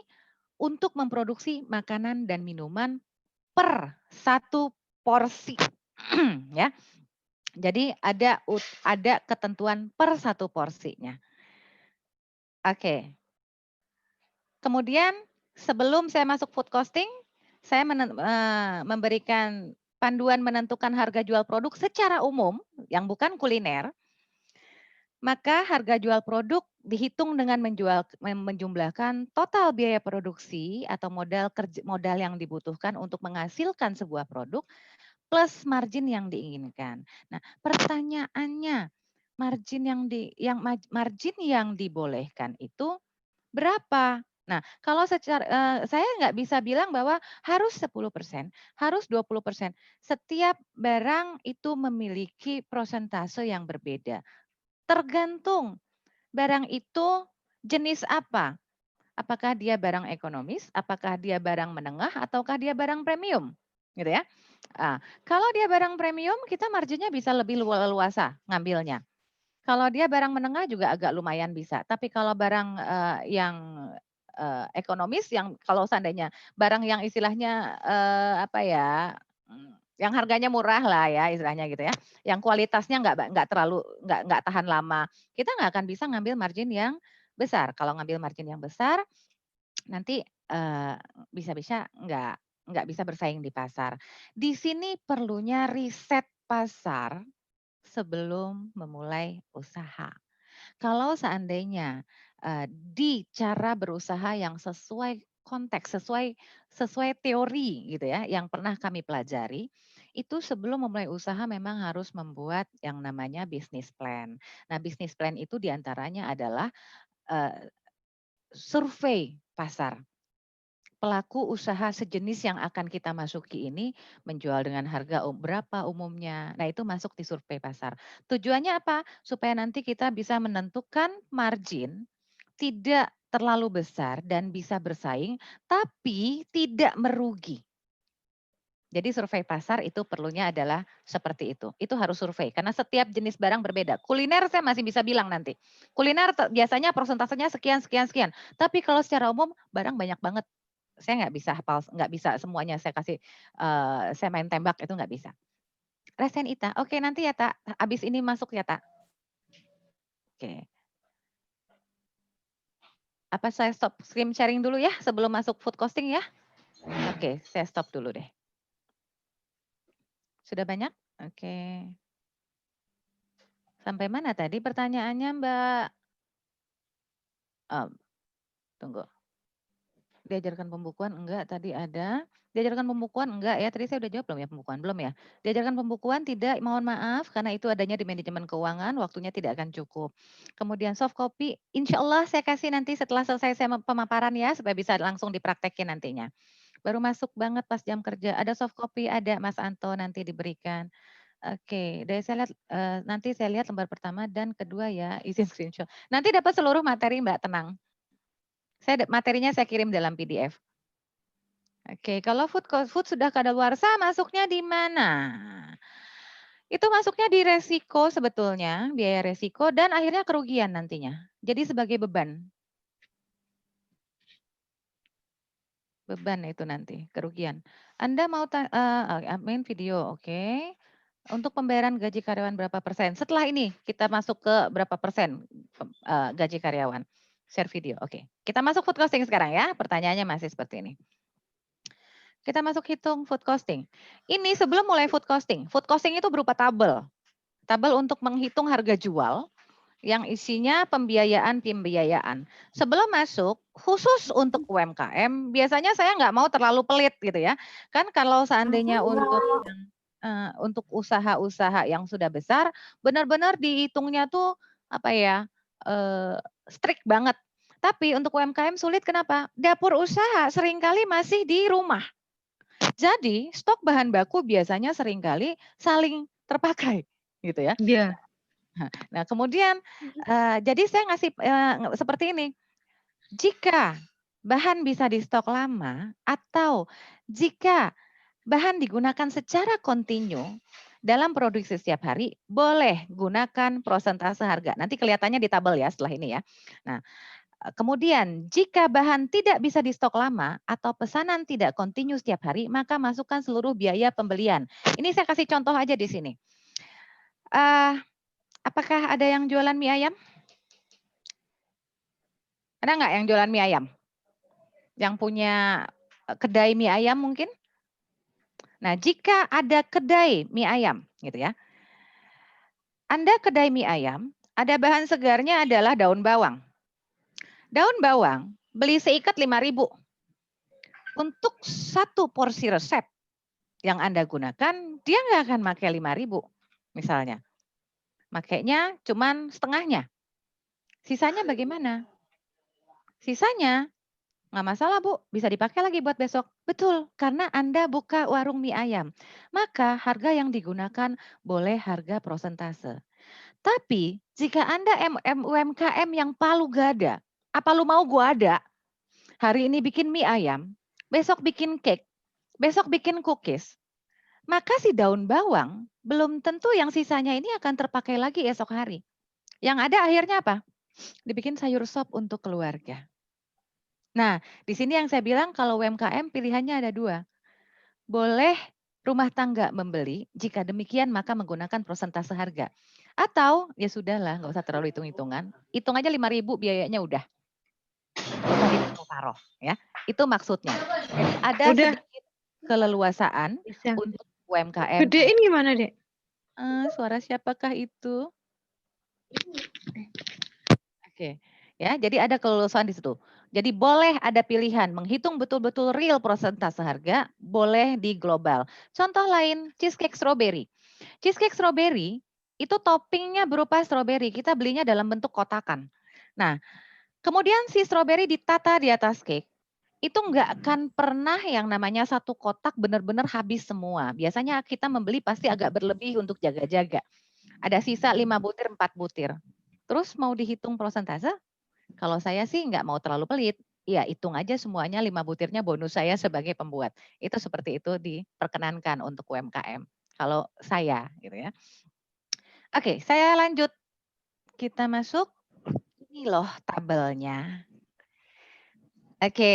untuk memproduksi makanan dan minuman per satu porsi ya. Jadi ada ketentuan per satu porsinya. Oke. Kemudian sebelum saya masuk food costing, saya memberikan panduan menentukan harga jual produk secara umum yang bukan kuliner. Maka harga jual produk dihitung dengan menjumlahkan total biaya produksi atau modal yang dibutuhkan untuk menghasilkan sebuah produk plus margin yang diinginkan. Nah, pertanyaannya, margin yang dibolehkan itu berapa? Nah, kalau saya nggak bisa bilang bahwa harus 10%, harus 20%. Setiap barang itu memiliki persentase yang berbeda. Tergantung barang itu jenis apa. Apakah dia barang ekonomis, apakah dia barang menengah, ataukah dia barang premium, gitu ya. Kalau dia barang premium, kita marginnya bisa lebih leluasa ngambilnya. Kalau dia barang menengah juga agak lumayan bisa. Tapi kalau barang yang ekonomis, yang kalau seandainya barang yang istilahnya yang harganya murah lah ya istilahnya gitu ya, yang kualitasnya nggak terlalu nggak tahan lama, kita nggak akan bisa ngambil margin yang besar. Kalau ngambil margin yang besar, nanti bisa-bisa nggak bisa bersaing di pasar. Di sini perlunya riset pasar sebelum memulai usaha. Kalau seandainya di cara berusaha yang sesuai konteks, sesuai teori gitu ya, yang pernah kami pelajari, itu sebelum memulai usaha memang harus membuat yang namanya business plan. Nah, business plan itu diantaranya adalah survei pasar. Pelaku usaha sejenis yang akan kita masuki ini menjual dengan harga berapa umumnya. Nah, itu masuk di survei pasar. Tujuannya apa? Supaya nanti kita bisa menentukan margin tidak terlalu besar dan bisa bersaing, tapi tidak merugi. Jadi survei pasar itu perlunya adalah seperti itu. Itu harus survei karena setiap jenis barang berbeda. Kuliner saya masih bisa bilang nanti. Kuliner biasanya persentasenya sekian sekian sekian. Tapi kalau secara umum barang banyak banget. Saya nggak bisa hafal, nggak bisa semuanya saya kasih saya main tembak itu nggak bisa. Resen Ita, oke nanti ya Tak, abis ini masuk ya Tak. Oke. Apa saya stop screen sharing dulu ya sebelum masuk food costing ya? Oke, saya stop dulu deh. Sudah banyak? Oke. Sampai mana tadi pertanyaannya Mbak? Tunggu. Diajarkan pembukuan enggak, tadi ada. Diajarkan pembukuan enggak ya, tadi saya udah jawab belum ya pembukuan? Belum ya. Diajarkan pembukuan tidak, mohon maaf karena itu adanya di manajemen keuangan, waktunya tidak akan cukup. Kemudian soft copy, insya Allah saya kasih nanti setelah selesai saya pemaparan ya, supaya bisa langsung dipraktekin nantinya. Baru masuk banget pas jam kerja, ada soft copy, ada Mas Anto nanti diberikan. Oke, dari saya lihat nanti saya lihat lembar pertama dan kedua ya, izin screenshot. Nanti dapat seluruh materi Mbak, tenang. Materinya saya kirim dalam PDF. Oke, kalau food sudah kadaluarsa masuknya di mana? Itu masuknya di resiko sebetulnya, biaya resiko dan akhirnya kerugian nantinya. Jadi sebagai beban. Beban itu nanti, kerugian. Anda mau main video, oke. Untuk pembayaran gaji karyawan berapa persen? Setelah ini kita masuk ke berapa persen gaji karyawan. Share video, oke. Kita masuk food costing sekarang ya. Pertanyaannya masih seperti ini. Kita masuk hitung food costing. Ini sebelum mulai food costing. Food costing itu berupa tabel. Tabel untuk menghitung harga jual yang isinya pembiayaan. Sebelum masuk, khusus untuk UMKM, biasanya saya nggak mau terlalu pelit gitu ya. Kan kalau seandainya untuk usaha-usaha yang sudah besar, benar-benar dihitungnya tuh apa ya, strict banget. Tapi untuk UMKM sulit kenapa? Dapur usaha seringkali masih di rumah. Jadi stok bahan baku biasanya seringkali saling terpakai gitu ya. Iya. Nah kemudian jadi saya ngasih seperti ini, jika bahan bisa di stok lama atau jika bahan digunakan secara kontinu dalam produksi setiap hari, boleh gunakan prosentase harga. Nanti kelihatannya di tabel ya setelah ini ya. Nah, kemudian jika bahan tidak bisa di stok lama atau pesanan tidak kontinu setiap hari, maka masukkan seluruh biaya pembelian. Ini saya kasih contoh aja di sini. Apakah ada yang jualan mie ayam? Ada nggak yang jualan mie ayam? Yang punya kedai mie ayam mungkin? Nah, jika ada kedai mie ayam, gitu ya. Anda kedai mie ayam, ada bahan segarnya adalah daun bawang. Daun bawang beli seikat 5.000. Untuk satu porsi resep yang Anda gunakan, dia nggak akan pakai 5.000 misalnya. Makainya cuman setengahnya. Sisanya bagaimana? Sisanya nggak masalah Bu, bisa dipakai lagi buat besok. Betul, karena Anda buka warung mie ayam. Maka harga yang digunakan boleh harga prosentase. Tapi jika Anda UMKM yang palu gada, apa lu mau gua ada? Hari ini bikin mie ayam, besok bikin cake, besok bikin cookies. Maka si daun bawang belum tentu yang sisanya ini akan terpakai lagi esok hari. Yang ada akhirnya apa? Dibikin sayur sop untuk keluarga. Nah, di sini yang saya bilang kalau UMKM pilihannya ada 2. Boleh rumah tangga membeli, jika demikian maka menggunakan prosentase harga. Atau ya sudahlah, nggak usah terlalu hitung-hitungan. Hitung aja 5.000 biayanya udah. Taruh ya. Itu maksudnya. Jadi ada Udah. sedikit keleluasaan Bisa. untuk UMKM. Gedein gimana, Dek? Suara siapakah itu? Oke. Ya, jadi ada keleluasaan di situ. Jadi boleh ada pilihan menghitung betul-betul real prosentase harga, boleh di global. Contoh lain, cheesecake strawberry. Cheesecake strawberry itu toppingnya berupa strawberry, kita belinya dalam bentuk kotakan. Nah, kemudian si strawberry ditata di atas cake, itu nggak akan pernah yang namanya satu kotak benar-benar habis semua. Biasanya kita membeli pasti agak berlebih untuk jaga-jaga. Ada sisa 5 butir, 4 butir. Terus mau dihitung prosentase? Kalau saya sih nggak mau terlalu pelit, ya hitung aja semuanya 5 butirnya bonus saya sebagai pembuat. Itu seperti itu diperkenankan untuk UMKM. Kalau saya gitu ya. Oke, saya lanjut. Kita masuk. Ini loh tabelnya. Oke,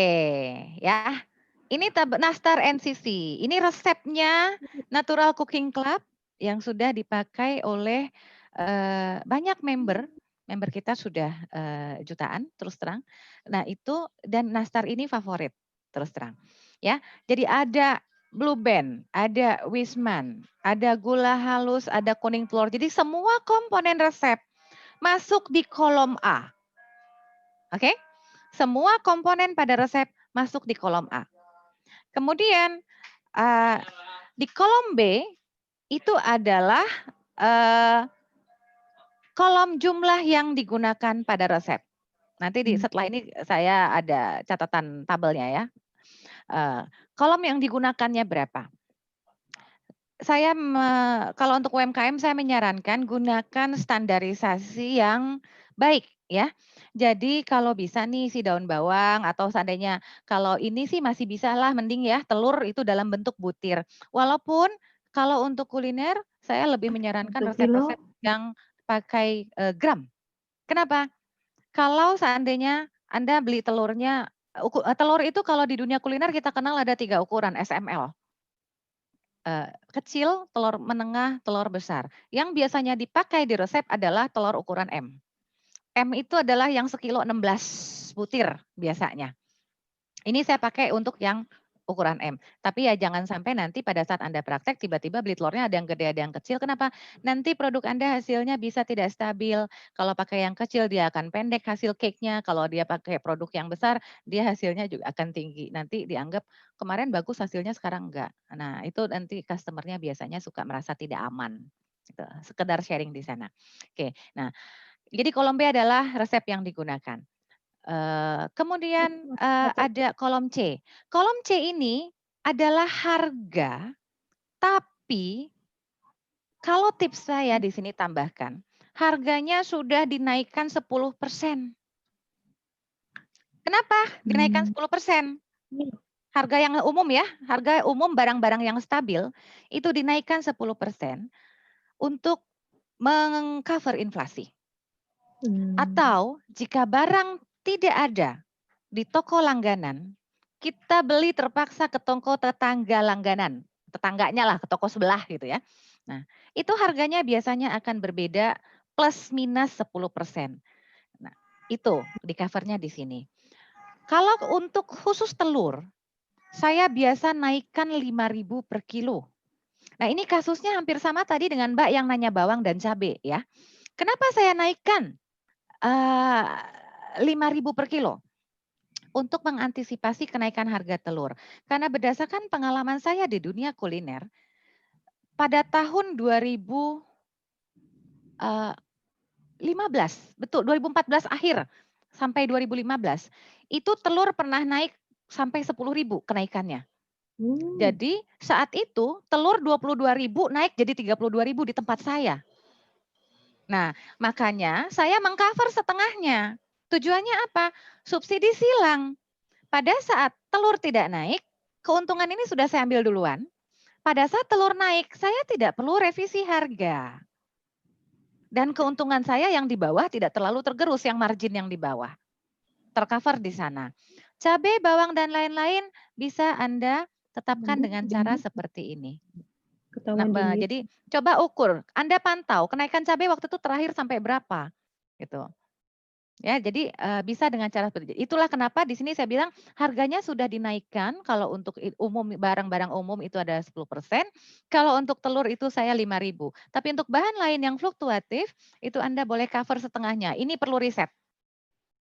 ya. Ini Nastar NCC. Ini resepnya Natural Cooking Club yang sudah dipakai oleh banyak member kita sudah jutaan terus terang. Nah itu dan Nastar ini favorit terus terang. Ya, jadi ada Blue Band, ada Wisman, ada gula halus, ada kuning telur. Jadi semua komponen resep masuk di kolom A. Oke? Semua komponen pada resep masuk di kolom A. Kemudian di kolom B itu adalah kolom jumlah yang digunakan pada resep. Nanti setelah ini saya ada catatan tabelnya ya. Kolom yang digunakannya berapa? Saya kalau untuk UMKM saya menyarankan gunakan standarisasi yang baik ya. Jadi kalau bisa nih si daun bawang atau seandainya kalau ini sih masih bisa lah mending ya telur itu dalam bentuk butir. Walaupun kalau untuk kuliner saya lebih menyarankan resep-resep yang pakai gram. Kenapa? Kalau seandainya Anda beli telurnya, telur itu kalau di dunia kuliner kita kenal ada 3 ukuran SML. Kecil, telur menengah, telur besar. Yang biasanya dipakai di resep adalah telur ukuran M. M itu adalah yang sekilo 16 butir biasanya. Ini saya pakai untuk yang ukuran M. Tapi ya jangan sampai nanti pada saat Anda praktek tiba-tiba beli telurnya ada yang gede ada yang kecil. Kenapa? Nanti produk Anda hasilnya bisa tidak stabil. Kalau pakai yang kecil dia akan pendek hasil cake-nya. Kalau dia pakai produk yang besar dia hasilnya juga akan tinggi. Nanti dianggap kemarin bagus hasilnya sekarang enggak. Nah itu nanti customer-nya biasanya suka merasa tidak aman. Gitu. Sekedar sharing di sana. Oke, nah jadi kolom B adalah resep yang digunakan. Kemudian, Apa itu? ada kolom C. Kolom C ini adalah harga, tapi kalau tips saya di sini tambahkan, harganya sudah dinaikkan 10%. Kenapa dinaikkan Hmm. 10%? Iya. Harga yang umum ya, harga umum barang-barang yang stabil, itu dinaikkan 10% untuk meng-cover inflasi. Atau jika barang tidak ada di toko langganan, kita beli terpaksa ke toko tetangga langganan, tetangganya lah, ke toko sebelah gitu ya. Nah, itu harganya biasanya akan berbeda plus minus 10%. Nah, itu di covernya di sini. Kalau untuk khusus telur, saya biasa naikkan 5.000 per kilo. Nah, ini kasusnya hampir sama tadi dengan Mbak yang nanya bawang dan cabai ya. Kenapa saya naikkan 5.000 per kilo? Untuk mengantisipasi kenaikan harga telur. Karena berdasarkan pengalaman saya di dunia kuliner, pada tahun 2015, betul 2014 akhir sampai 2015, itu telur pernah naik sampai 10.000 kenaikannya. Jadi saat itu telur 22.000 naik jadi 32.000 di tempat saya. Nah, makanya saya mengcover setengahnya. Tujuannya apa? Subsidi silang. Pada saat telur tidak naik, keuntungan ini sudah saya ambil duluan. Pada saat telur naik, saya tidak perlu revisi harga. Dan keuntungan saya yang di bawah tidak terlalu tergerus, yang margin yang di bawah. Tercover di sana. Cabai, bawang, dan lain-lain bisa Anda tetapkan dengan cara seperti ini. Nah, jadi coba ukur, Anda pantau kenaikan cabai waktu itu terakhir sampai berapa, gitu. Ya, jadi bisa dengan cara seperti itu. Itulah kenapa di sini saya bilang harganya sudah dinaikkan kalau untuk umum barang-barang umum itu ada 10%, kalau untuk telur itu saya 5.000. Tapi untuk bahan lain yang fluktuatif itu Anda boleh cover setengahnya. Ini perlu riset.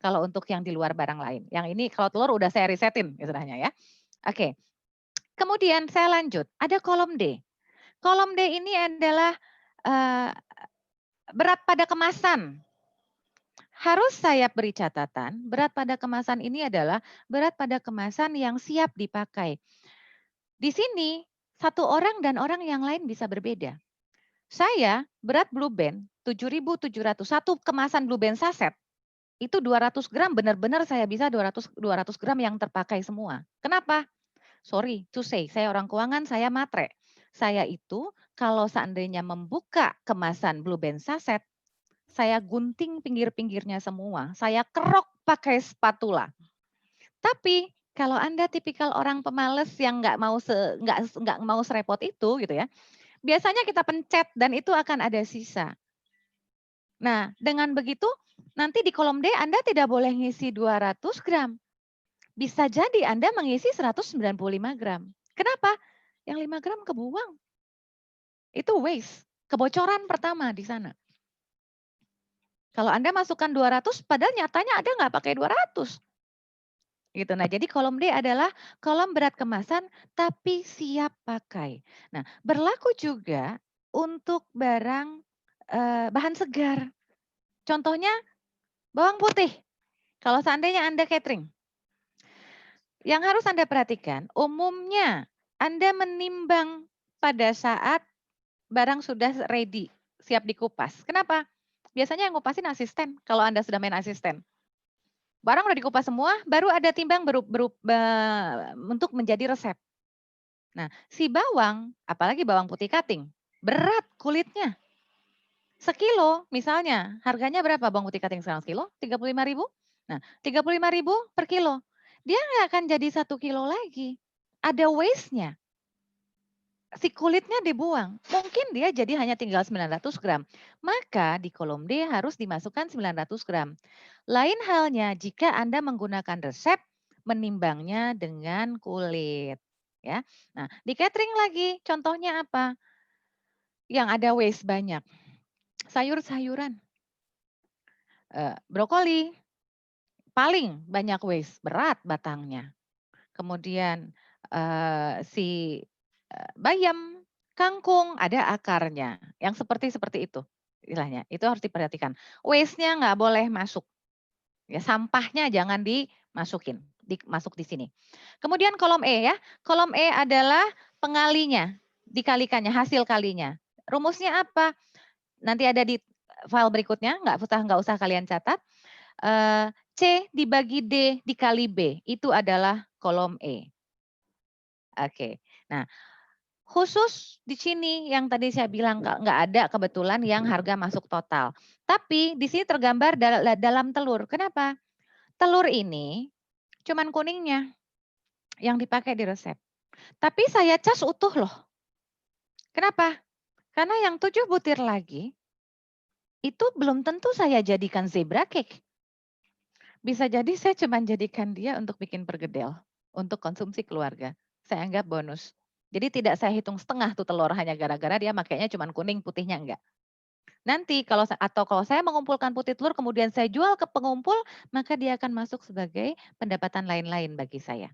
Kalau untuk yang di luar barang lain. Yang ini kalau telur udah saya risetin istilahnya ya. Oke. Kemudian saya lanjut, ada kolom D. Kolom D ini adalah berat pada kemasan. Harus saya beri catatan, berat pada kemasan ini adalah berat pada kemasan yang siap dipakai. Di sini, satu orang dan orang yang lain bisa berbeda. Saya berat Blue Band 7.700, satu kemasan Blue Band saset, itu 200 gram benar-benar saya bisa 200 gram yang terpakai semua. Kenapa? Sorry to say, saya orang keuangan, saya matre. Saya itu kalau seandainya membuka kemasan Blue Band saset, saya gunting pinggir-pinggirnya semua, saya kerok pakai spatula. Tapi kalau Anda tipikal orang pemalas yang nggak mau serepot itu gitu ya, biasanya kita pencet dan itu akan ada sisa. Nah, dengan begitu nanti di kolom D Anda tidak boleh ngisi 200 gram. Bisa jadi Anda mengisi 195 gram. Kenapa? Yang 5 gram kebuang. Itu waste, kebocoran pertama di sana. Kalau Anda masukkan 200, padahal nyatanya Anda nggak pakai 200. Gitu. Nah, jadi kolom D adalah kolom berat kemasan tapi siap pakai. Nah, berlaku juga untuk barang bahan segar. Contohnya bawang putih. Kalau seandainya Anda catering. Yang harus Anda perhatikan, umumnya Anda menimbang pada saat barang sudah ready, siap dikupas. Kenapa? Biasanya yang ngupasin asisten kalau Anda sudah main asisten. Barang udah dikupas semua, baru ada timbang untuk menjadi resep. Nah, si bawang, apalagi bawang putih cutting, berat kulitnya. Sekilo misalnya, harganya berapa bawang putih cutting sekarang sekilo? 35.000. Nah, 35.000 per kilo. Dia nggak akan jadi 1 kilo lagi. Ada waste-nya. Si kulitnya dibuang. Mungkin dia jadi hanya tinggal 900 gram. Maka di kolom D harus dimasukkan 900 gram. Lain halnya jika Anda menggunakan resep menimbangnya dengan kulit. Ya. Nah, di catering lagi contohnya apa? Yang ada waste banyak. Sayur-sayuran. Brokoli paling banyak waste, berat batangnya. Kemudian si bayam, kangkung, ada akarnya. Yang seperti itu istilahnya. Itu harus diperhatikan. Waste-nya nggak boleh masuk. Ya, sampahnya jangan masuk di sini. Kemudian kolom E ya, kolom E adalah pengalinya, dikalikannya, hasil kalinya. Rumusnya apa? Nanti ada di file berikutnya, nggak usah kalian catat. C dibagi D dikali B, itu adalah kolom E. Oke. Nah, khusus di sini yang tadi saya bilang nggak ada kebetulan yang harga masuk total. Tapi di sini tergambar dalam telur. Kenapa? Telur ini cuman kuningnya yang dipakai di resep. Tapi saya cas utuh loh. Kenapa? Karena yang 7 butir lagi itu belum tentu saya jadikan zebra cake. Bisa jadi saya cuma jadikan dia untuk bikin pergedel, untuk konsumsi keluarga. Saya anggap bonus. Jadi tidak saya hitung setengah tuh telur hanya gara-gara dia makainya cuma kuning, putihnya enggak. Nanti kalau saya mengumpulkan putih telur kemudian saya jual ke pengumpul, maka dia akan masuk sebagai pendapatan lain-lain bagi saya.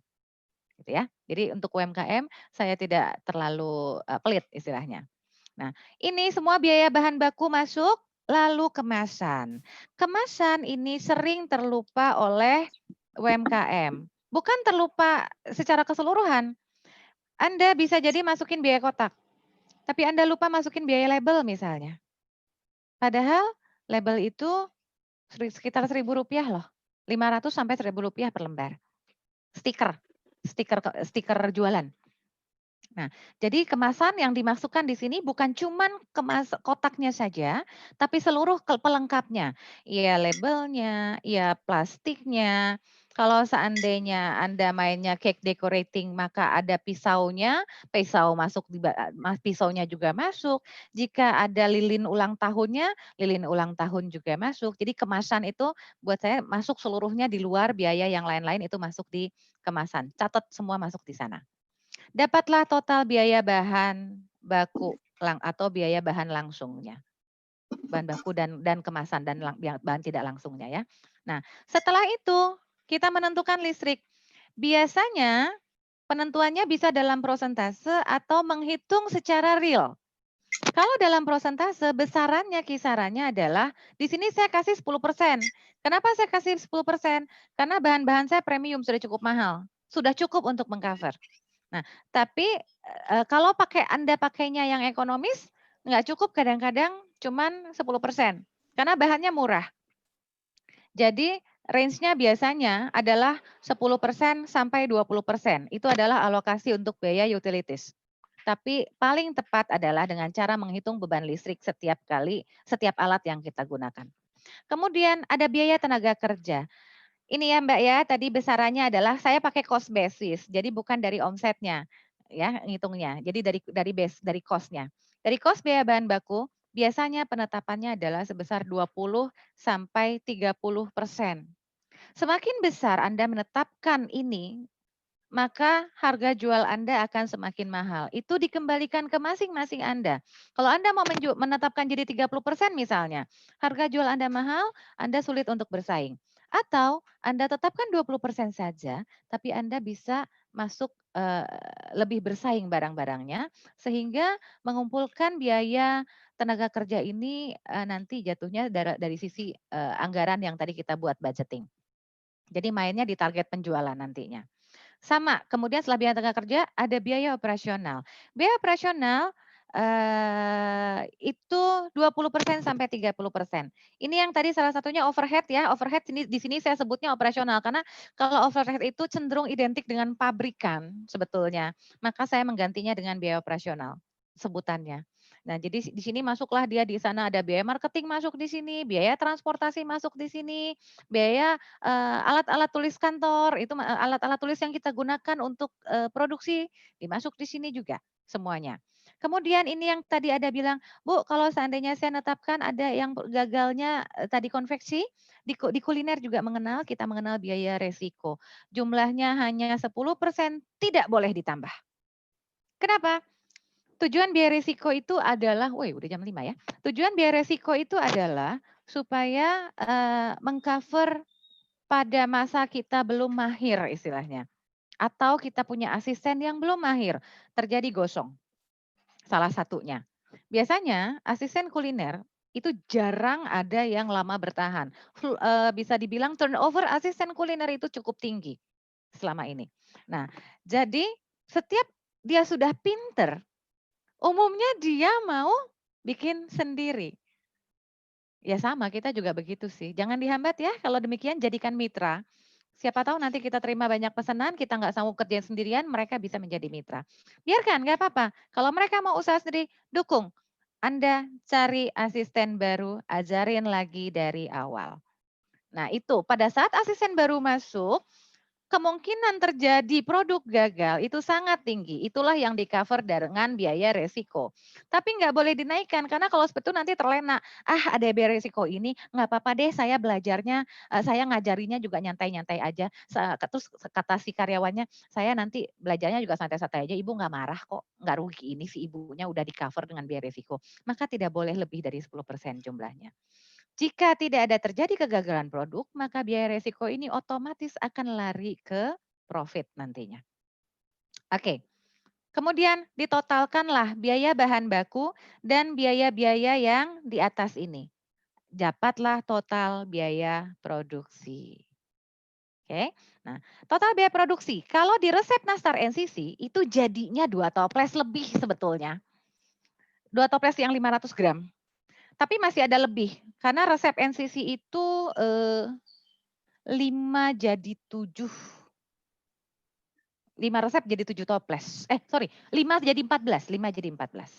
Gitu ya. Jadi untuk UMKM saya tidak terlalu pelit istilahnya. Nah, ini semua biaya bahan baku masuk, lalu kemasan. Kemasan ini sering terlupa oleh UMKM. Bukan terlupa secara keseluruhan. Anda bisa jadi masukin biaya kotak, tapi Anda lupa masukin biaya label misalnya. Padahal label itu sekitar Rp1.000 loh. 500 sampai Rp1.000 per lembar. Stiker jualan. Nah, jadi kemasan yang dimasukkan di sini bukan cuman kotaknya saja, tapi seluruh pelengkapnya. Ya labelnya, ya plastiknya. Kalau seandainya Anda mainnya cake decorating, maka ada pisaunya, pisaunya juga masuk. Jika ada lilin ulang tahunnya, lilin ulang tahun juga masuk. Jadi kemasan itu buat saya masuk seluruhnya di luar biaya yang lain-lain itu masuk di kemasan. Catat semua masuk di sana. Dapatlah total biaya bahan baku atau biaya bahan langsungnya. Bahan baku dan kemasan dan bahan tidak langsungnya ya. Nah, setelah itu kita menentukan listrik. Biasanya penentuannya bisa dalam prosentase atau menghitung secara real. Kalau dalam prosentase besarannya kisarannya adalah di sini saya kasih 10%. Kenapa saya kasih 10%? Karena bahan-bahan saya premium sudah cukup mahal. Sudah cukup untuk mengcover. Nah, tapi kalau Anda pakainya yang ekonomis, nggak cukup kadang-kadang cuman 10%, karena bahannya murah. Jadi range-nya biasanya adalah 10% sampai 20%. Itu adalah alokasi untuk biaya utilities. Tapi paling tepat adalah dengan cara menghitung beban listrik setiap alat yang kita gunakan. Kemudian ada biaya tenaga kerja. Ini ya Mbak ya, tadi besarannya adalah saya pakai cost basis, jadi bukan dari omsetnya ya ngitungnya. Jadi dari cost-nya. Dari cost biaya bahan baku, biasanya penetapannya adalah sebesar 20 sampai 30%. Semakin besar Anda menetapkan ini, maka harga jual Anda akan semakin mahal. Itu dikembalikan ke masing-masing Anda. Kalau Anda mau menetapkan jadi 30% misalnya, harga jual Anda mahal, Anda sulit untuk bersaing. Atau Anda tetapkan 20% saja, tapi Anda bisa masuk lebih bersaing barang-barangnya, sehingga mengumpulkan biaya tenaga kerja ini nanti jatuhnya dari sisi anggaran yang tadi kita buat budgeting. Jadi mainnya di target penjualan nantinya. Sama, kemudian setelah biaya tenaga kerja ada biaya operasional. Biaya operasional itu 20% sampai 30%. Ini yang tadi salah satunya overhead ya. Overhead di sini saya sebutnya operasional karena kalau overhead itu cenderung identik dengan pabrikan sebetulnya. Maka saya menggantinya dengan biaya operasional sebutannya. Nah, jadi di sini masuklah dia di sana ada biaya marketing masuk di sini, biaya transportasi masuk di sini, biaya alat-alat tulis kantor, itu alat-alat tulis yang kita gunakan untuk produksi, dimasuk di sini juga semuanya. Kemudian ini yang tadi ada bilang, Bu, kalau seandainya saya netapkan ada yang gagalnya tadi konveksi, di kuliner juga kita mengenal biaya resiko. Jumlahnya hanya 10%, tidak boleh ditambah. Kenapa? Tujuan biaya resiko itu adalah, woi udah jam 5 ya. Tujuan biaya resiko itu adalah supaya mengcover pada masa kita belum mahir istilahnya. Atau kita punya asisten yang belum mahir, terjadi gosong. Salah satunya. Biasanya asisten kuliner Itu jarang ada yang lama bertahan. Bisa dibilang turnover asisten kuliner itu cukup tinggi selama ini. Nah, jadi setiap dia sudah pinter, umumnya dia mau bikin sendiri. Ya sama, kita juga begitu sih. Jangan dihambat ya, kalau demikian jadikan mitra. Siapa tahu nanti kita terima banyak pesanan, kita nggak sanggup kerjain sendirian, mereka bisa menjadi mitra. Biarkan, nggak apa-apa. Kalau mereka mau usaha sendiri, dukung. Anda cari asisten baru, ajarin lagi dari awal. Nah itu, pada saat asisten baru masuk, kemungkinan terjadi produk gagal itu sangat tinggi. Itulah yang di-cover dengan biaya resiko. Tapi nggak boleh dinaikkan, karena kalau seperti itu nanti terlena. Ah ada biaya resiko ini, nggak apa-apa deh saya belajarnya, saya ngajarinya juga nyantai-nyantai aja. Terus kata si karyawannya, saya nanti belajarnya juga santai-santai aja, ibu nggak marah kok, nggak rugi ini si ibunya udah di-cover dengan biaya resiko. Maka tidak boleh lebih dari 10% jumlahnya. Jika tidak ada terjadi kegagalan produk, maka biaya resiko ini otomatis akan lari ke profit nantinya. Oke, kemudian ditotalkanlah biaya bahan baku dan biaya-biaya yang di atas ini. Dapatlah total biaya produksi. Oke, nah total biaya produksi. Kalau di resep Nastar NCC itu jadinya 2 toples lebih sebetulnya. 2 toples yang 500 gram. Tapi masih ada lebih, karena resep NCC itu 5 jadi 7. 5 resep jadi 7 toples. Sorry, 5 jadi 14, 5 jadi 14.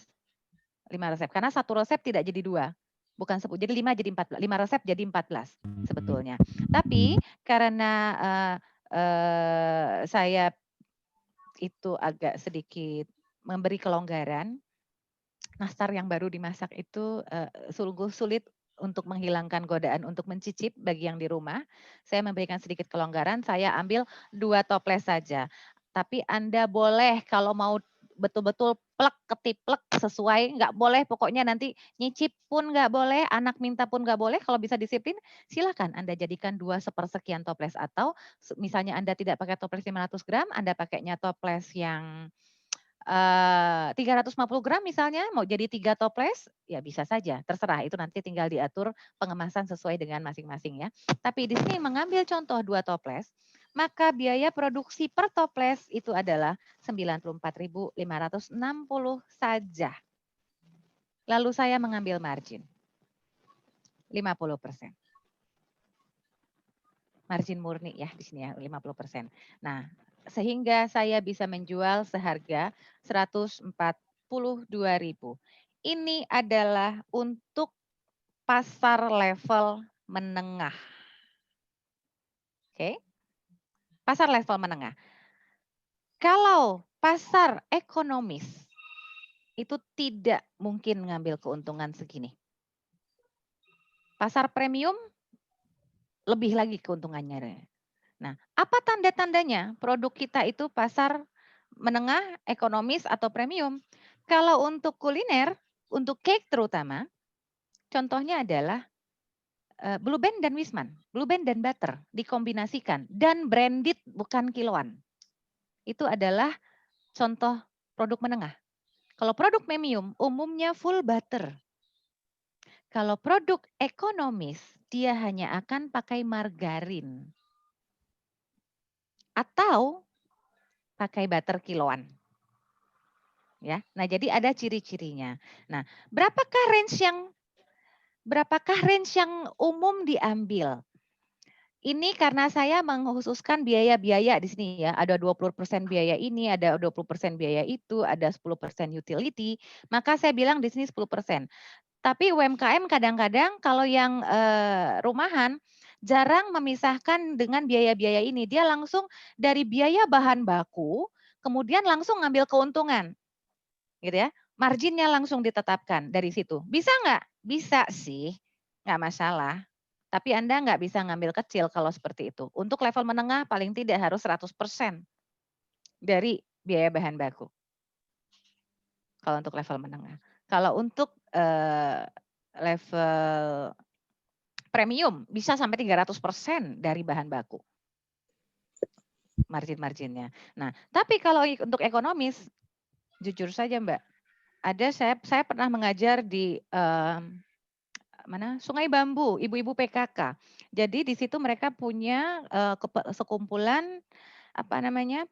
5 resep, karena satu resep tidak jadi 2. Bukan 10, jadi 5 jadi 14. 5 resep jadi 14 sebetulnya. Tapi karena saya itu agak sedikit memberi kelonggaran, nastar yang baru dimasak itu sungguh sulit untuk menghilangkan godaan untuk mencicip bagi yang di rumah. Saya memberikan sedikit kelonggaran, saya ambil 2 toples saja. Tapi Anda boleh kalau mau betul-betul plek ketiplek sesuai, nggak boleh pokoknya nanti nyicip pun nggak boleh, anak minta pun nggak boleh, kalau bisa disiplin silakan Anda jadikan 2 sepersekian toples atau misalnya Anda tidak pakai toples 500 gram, Anda pakainya toples yang 350 gram misalnya, mau jadi 3 toples, ya bisa saja, terserah itu nanti tinggal diatur pengemasan sesuai dengan masing-masing ya. Tapi di sini mengambil contoh 2 toples, maka biaya produksi per toples itu adalah 94.560 saja. Lalu saya mengambil margin 50%. Margin murni ya di sini ya 50%. Nah, sehingga saya bisa menjual seharga 142.000. Ini adalah untuk pasar level menengah. Oke. Pasar level menengah. Kalau pasar ekonomis itu tidak mungkin ngambil keuntungan segini. Pasar premium lebih lagi keuntungannya. Nah, apa tanda-tandanya produk kita itu pasar menengah, ekonomis, atau premium? Kalau untuk kuliner, untuk cake terutama, contohnya adalah Blue Band dan Wisman, Blue Band dan Butter dikombinasikan dan branded bukan kiloan. Itu adalah contoh produk menengah. Kalau produk premium umumnya full butter. Kalau produk ekonomis dia hanya akan pakai margarin atau pakai butter kiloan. Ya. Nah, jadi ada ciri-cirinya. Nah, berapakah range yang umum diambil? Ini karena saya mengkhususkan biaya-biaya di sini ya, ada 20% biaya ini, ada 20% biaya itu, ada 10% utility, maka saya bilang di sini 10%. Tapi UMKM kadang-kadang kalau yang rumahan jarang memisahkan dengan biaya-biaya ini. Dia langsung dari biaya bahan baku, kemudian langsung ngambil keuntungan. Gitu ya. Marginnya langsung ditetapkan dari situ. Bisa nggak? Bisa sih, nggak masalah. Tapi Anda nggak bisa ngambil kecil kalau seperti itu. Untuk level menengah paling tidak harus 100% dari biaya bahan baku. Kalau untuk level menengah. Kalau untuk level premium bisa sampai 300% dari bahan baku. Margin-marginnya. Nah, tapi kalau untuk ekonomis, jujur saja Mbak, saya pernah mengajar di Sungai Bambu, ibu-ibu PKK. Jadi di situ mereka punya sekumpulan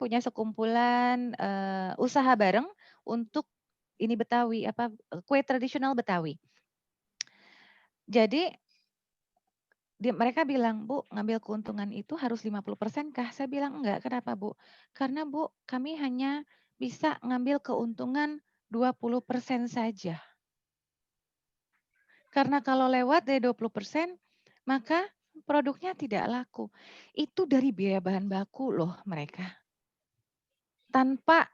punya sekumpulan usaha bareng untuk ini Betawi kue tradisional Betawi. Jadi mereka bilang, "Bu, ngambil keuntungan itu harus 50% kah?" Saya bilang, "Enggak, kenapa Bu?" "Karena Bu, kami hanya bisa ngambil keuntungan 20% saja. Karena kalau lewat dari 20%, maka produknya tidak laku." Itu dari biaya bahan baku loh mereka. Tanpa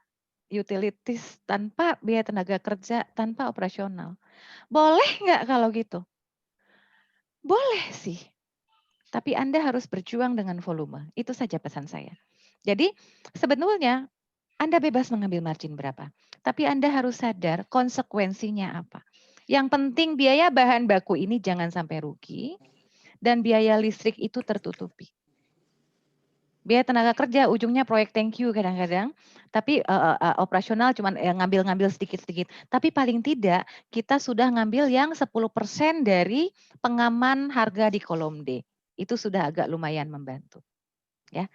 utilities, tanpa biaya tenaga kerja, tanpa operasional. Boleh nggak kalau gitu? Boleh sih. Tapi Anda harus berjuang dengan volume. Itu saja pesan saya. Jadi sebetulnya Anda bebas mengambil margin berapa. Tapi Anda harus sadar konsekuensinya apa. Yang penting biaya bahan baku ini jangan sampai rugi dan biaya listrik itu tertutupi. Biaya tenaga kerja ujungnya proyek thank you kadang-kadang, tapi operasional cuman ngambil-ngambil sedikit-sedikit. Tapi paling tidak kita sudah ngambil yang 10% dari pengaman harga di kolom D. Itu sudah agak lumayan membantu. Ya.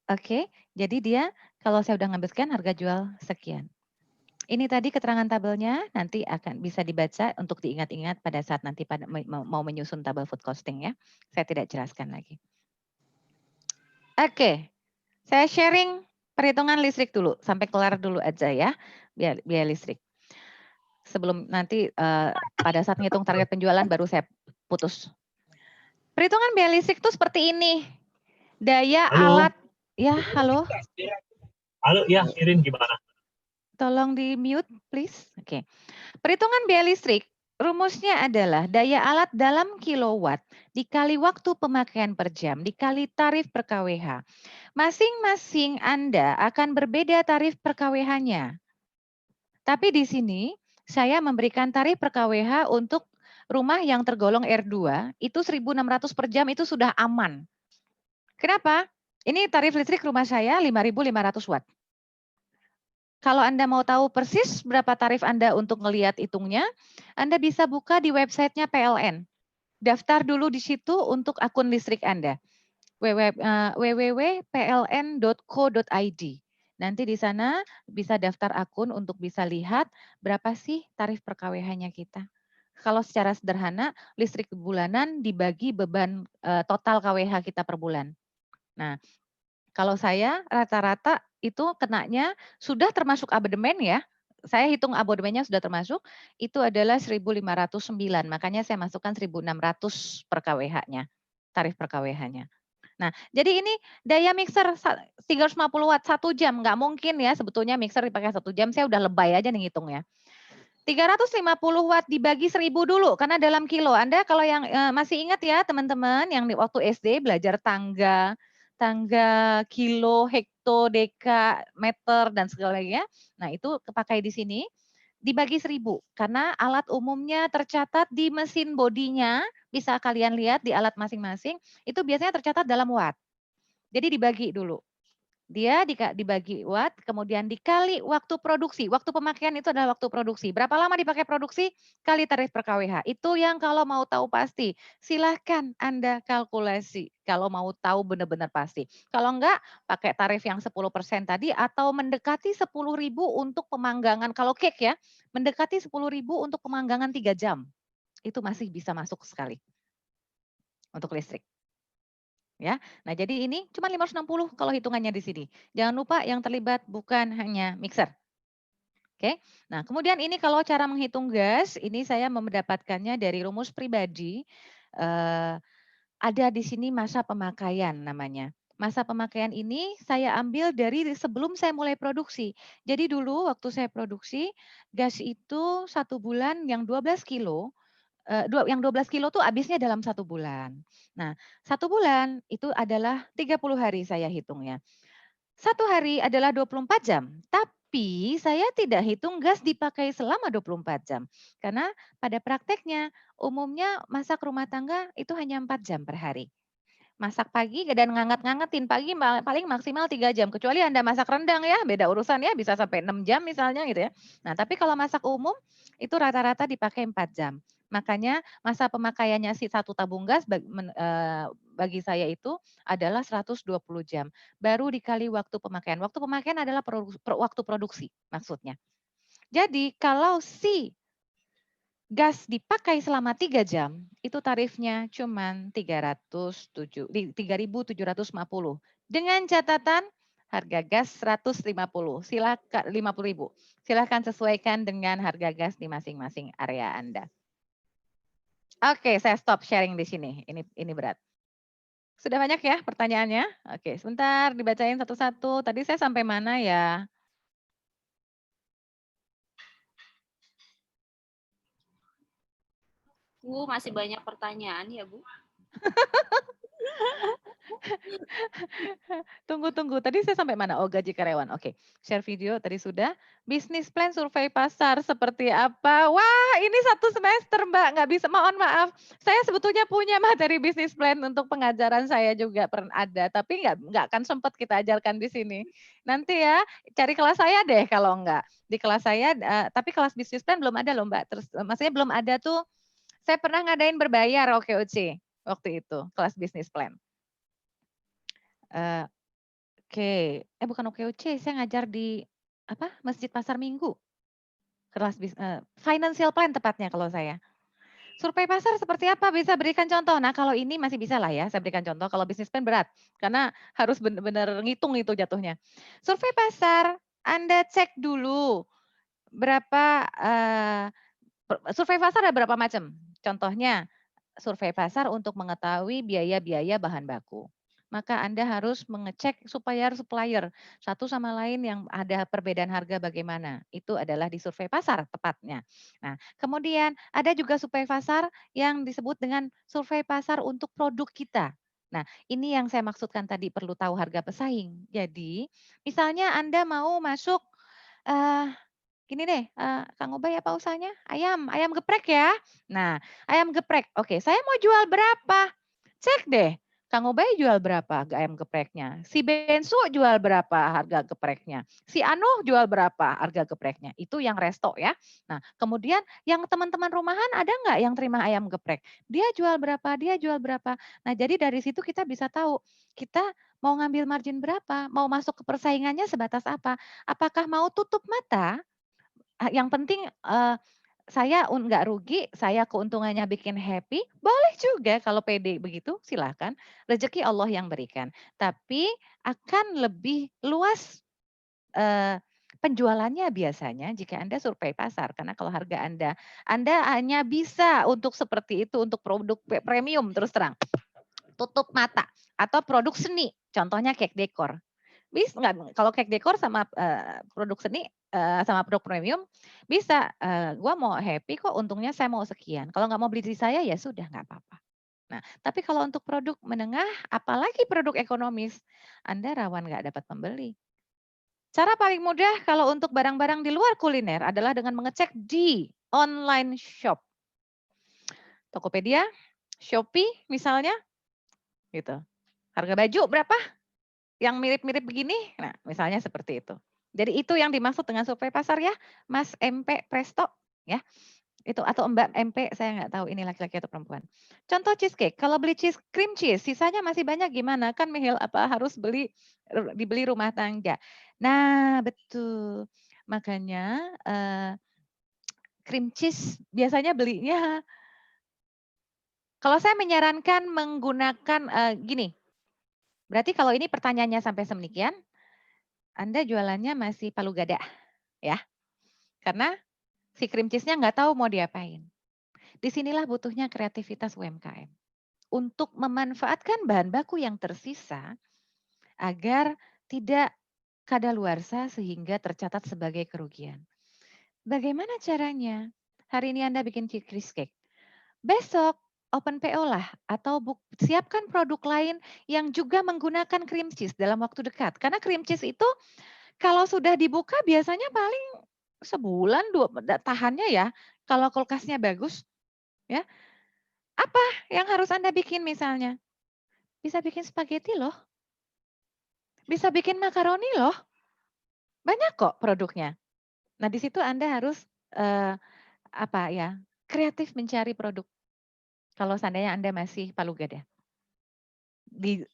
Oke, jadi dia kalau saya udah ngambil sekian harga jual sekian. Ini tadi keterangan tabelnya nanti akan bisa dibaca untuk diingat-ingat pada saat nanti mau menyusun tabel food costing ya. Saya tidak jelaskan lagi. Oke. Saya sharing perhitungan listrik dulu, sampai kelar dulu aja ya, biaya listrik. Sebelum nanti pada saat ngitung target penjualan baru saya putus. Perhitungan biaya listrik itu seperti ini. Daya alat, ya halo? Halo, ya Irin gimana? Tolong di mute please. Oke. Perhitungan biaya listrik, rumusnya adalah daya alat dalam kilowatt dikali waktu pemakaian per jam dikali tarif per kWh. Masing-masing Anda akan berbeda tarif per kWh-nya. Tapi di sini saya memberikan tarif per kWh untuk rumah yang tergolong R2 itu 1.600 per jam itu sudah aman. Kenapa? Ini tarif listrik rumah saya 5.500 watt. Kalau Anda mau tahu persis berapa tarif Anda untuk ngelihat hitungnya, Anda bisa buka di websitenya PLN. Daftar dulu di situ untuk akun listrik Anda. www.pln.co.id. Nanti di sana bisa daftar akun untuk bisa lihat berapa sih tarif per kWh-nya kita. Kalau secara sederhana, listrik bulanan dibagi beban total kWh kita per bulan. Nah, kalau saya rata-rata itu kenanya sudah termasuk abodemen ya. Saya hitung abodemennya sudah termasuk, itu adalah 1.509. Makanya saya masukkan 1.600 per kWh-nya, tarif per kWh-nya. Nah, jadi ini daya mixer 350 watt 1 jam, nggak mungkin ya sebetulnya mixer dipakai 1 jam, saya udah lebay aja nih ngitungnya. 350 watt dibagi 1.000 dulu, karena dalam kilo. Anda kalau yang masih ingat ya teman-teman, yang waktu SD belajar tangga, kilo, hekto, deka, meter, dan segalanya. Nah itu kepakai di sini, dibagi 1.000, karena alat umumnya tercatat di mesin bodinya, bisa kalian lihat di alat masing-masing, itu biasanya tercatat dalam watt. Jadi dibagi dulu. Dia dibagi watt, kemudian dikali waktu produksi. Waktu pemakaian itu adalah waktu produksi. Berapa lama dipakai produksi? Kali tarif per kWh. Itu yang kalau mau tahu pasti, silahkan Anda kalkulasi. Kalau mau tahu benar-benar pasti. Kalau enggak, pakai tarif yang 10% tadi atau mendekati 10.000 untuk pemanggangan. Kalau cake ya, mendekati 10.000 untuk pemanggangan 3 jam. Itu masih bisa masuk sekali untuk listrik. Ya. Nah, jadi ini cuma 560 kalau hitungannya di sini. Jangan lupa yang terlibat bukan hanya mixer. Oke. Nah, kemudian ini kalau cara menghitung gas, ini saya mendapatkannya dari rumus pribadi. Ada di sini masa pemakaian namanya. Masa pemakaian ini saya ambil dari sebelum saya mulai produksi. Jadi dulu waktu saya produksi, gas itu 1 bulan yang 12 kilo, yang 12 kilo tuh habisnya dalam 1 bulan. Nah, 1 bulan itu adalah 30 hari saya hitungnya. 1 hari adalah 24 jam, tapi saya tidak hitung gas dipakai selama 24 jam. Karena pada prakteknya umumnya masak rumah tangga itu hanya 4 jam per hari. Masak pagi dan nganget-ngangetin pagi paling maksimal 3 jam, kecuali Anda masak rendang ya, beda urusan ya, bisa sampai 6 jam misalnya gitu ya. Nah, tapi kalau masak umum itu rata-rata dipakai 4 jam. Makanya masa pemakaiannya si satu tabung gas bagi saya itu adalah 120 jam. Baru dikali waktu pemakaian. Waktu pemakaian adalah waktu produksi maksudnya. Jadi kalau si gas dipakai selama 3 jam, itu tarifnya cuman 3.750. Dengan catatan harga gas 150. Silakan 50.000. Silakan sesuaikan dengan harga gas di masing-masing area Anda. Oke, saya stop sharing di sini. Ini berat. Sudah banyak ya pertanyaannya? Oke, sebentar dibacain satu-satu. Tadi saya sampai mana ya? Bu, masih banyak pertanyaan ya, Bu? Tunggu. Tadi saya sampai mana? Oh, gaji karyawan. Oke. Share video tadi sudah. Bisnis plan survei pasar seperti apa? Wah, ini 1 semester, Mbak. Nggak bisa, mohon maaf. Saya sebetulnya punya materi bisnis plan untuk pengajaran saya juga pernah ada, tapi nggak akan sempat kita ajarkan di sini. Nanti ya, cari kelas saya deh kalau enggak. Di kelas saya, tapi kelas bisnis plan belum ada loh, Mbak. Terus maksudnya belum ada tuh, saya pernah ngadain berbayar OKOC waktu itu, kelas bisnis plan. Oke, bukan OKOC, saya ngajar di Masjid Pasar Minggu. Kelas financial plan tepatnya kalau saya. Survei pasar seperti apa? Bisa berikan contoh. Nah, kalau ini masih bisa lah ya, saya berikan contoh. Kalau bisnis plan berat, karena harus benar-benar ngitung itu jatuhnya. Survei pasar, Anda cek dulu berapa survei pasar ada berapa macam. Contohnya, survei pasar untuk mengetahui biaya-biaya bahan baku. Maka Anda harus mengecek supplier satu sama lain yang ada perbedaan harga bagaimana. Itu adalah di survei pasar tepatnya. Nah, kemudian ada juga survei pasar yang disebut dengan survei pasar untuk produk kita. Nah, ini yang saya maksudkan tadi perlu tahu harga pesaing. Jadi, misalnya Anda mau masuk gini deh, Kang Ubay apa usahanya? Ayam geprek ya. Nah, ayam geprek. Oke, saya mau jual berapa? Cek deh, Kang Ubay jual berapa ayam gepreknya? Si Bensu jual berapa harga gepreknya? Si Anuh jual berapa harga gepreknya? Itu yang resto ya. Nah, kemudian yang teman-teman rumahan ada nggak yang terima ayam geprek? Dia jual berapa? Dia jual berapa? Nah, jadi dari situ kita bisa tahu kita mau ngambil margin berapa, mau masuk ke persaingannya sebatas apa. Apakah mau tutup mata? Yang penting, saya nggak rugi, saya keuntungannya bikin happy, boleh juga kalau pede begitu silahkan, rezeki Allah yang berikan. Tapi akan lebih luas, penjualannya biasanya jika Anda survei pasar, karena kalau harga Anda hanya bisa untuk seperti itu untuk produk premium terus terang, tutup mata, atau produk seni, contohnya cake decor. Nggak, kalau cake decor sama produk seni sama produk premium bisa, gua mau happy kok untungnya saya mau sekian. Kalau nggak mau beli di saya ya sudah nggak apa-apa. Nah, tapi kalau untuk produk menengah, apalagi produk ekonomis, Anda rawan nggak dapat pembeli. Cara paling mudah kalau untuk barang-barang di luar kuliner adalah dengan mengecek di online shop. Tokopedia, Shopee misalnya, gitu. Harga baju berapa? Yang mirip-mirip begini, nah misalnya seperti itu. Jadi itu yang dimaksud dengan survei pasar ya, Mas MP Presto ya. Itu atau Mbak MP, saya nggak tahu ini laki-laki atau perempuan. Contoh cheesecake, kalau beli cream cheese, sisanya masih banyak gimana? Kan Mihil harus dibeli rumah tangga. Nah, betul. Makanya cream cheese biasanya belinya kalau saya menyarankan menggunakan gini. Berarti kalau ini pertanyaannya sampai sedemikian, Anda jualannya masih palu gada, ya. Karena si cream cheese-nya nggak tahu mau diapain. Disinilah butuhnya kreativitas UMKM. Untuk memanfaatkan bahan baku yang tersisa, agar tidak kadaluarsa sehingga tercatat sebagai kerugian. Bagaimana caranya? Hari ini Anda bikin cheesecake. Besok open PO lah atau siapkan produk lain yang juga menggunakan cream cheese dalam waktu dekat. Karena cream cheese itu kalau sudah dibuka biasanya paling sebulan tahannya ya, kalau kulkasnya bagus, ya. Apa yang harus Anda bikin misalnya? Bisa bikin spaghetti loh. Bisa bikin makaroni loh. Banyak kok produknya. Nah, di situ Anda harus kreatif mencari produk. Kalau seandainya Anda masih palu gada. Di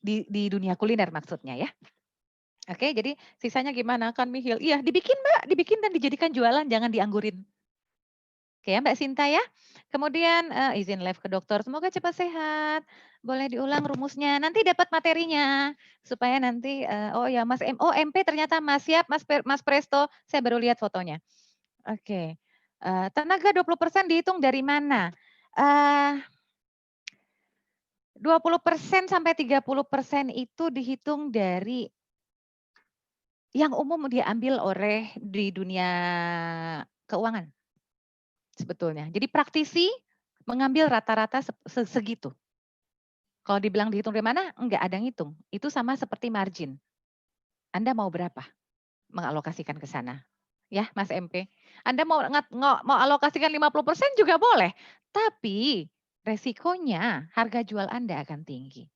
dunia kuliner maksudnya ya. Oke, jadi sisanya gimana? Kan Mihil, iya dibikin Mbak, dibikin dan dijadikan jualan, jangan dianggurin. Oke ya Mbak Sinta ya. Kemudian izin live ke dokter, semoga cepat sehat. Boleh diulang rumusnya, nanti dapat materinya. Supaya nanti, oh ya Mas MP ternyata Mas siap, Mas Presto, saya baru lihat fotonya. Oke, tenaga 20% dihitung dari mana? 20% sampai 30% itu dihitung dari yang umum diambil oleh di dunia keuangan sebetulnya. Jadi praktisi mengambil rata-rata segitu. Kalau dibilang dihitung dari mana, enggak ada yang hitung. Itu sama seperti margin. Anda mau berapa mengalokasikan ke sana? Ya, Mas MP. Anda mau alokasikan 50% juga boleh. Tapi resikonya harga jual Anda akan tinggi.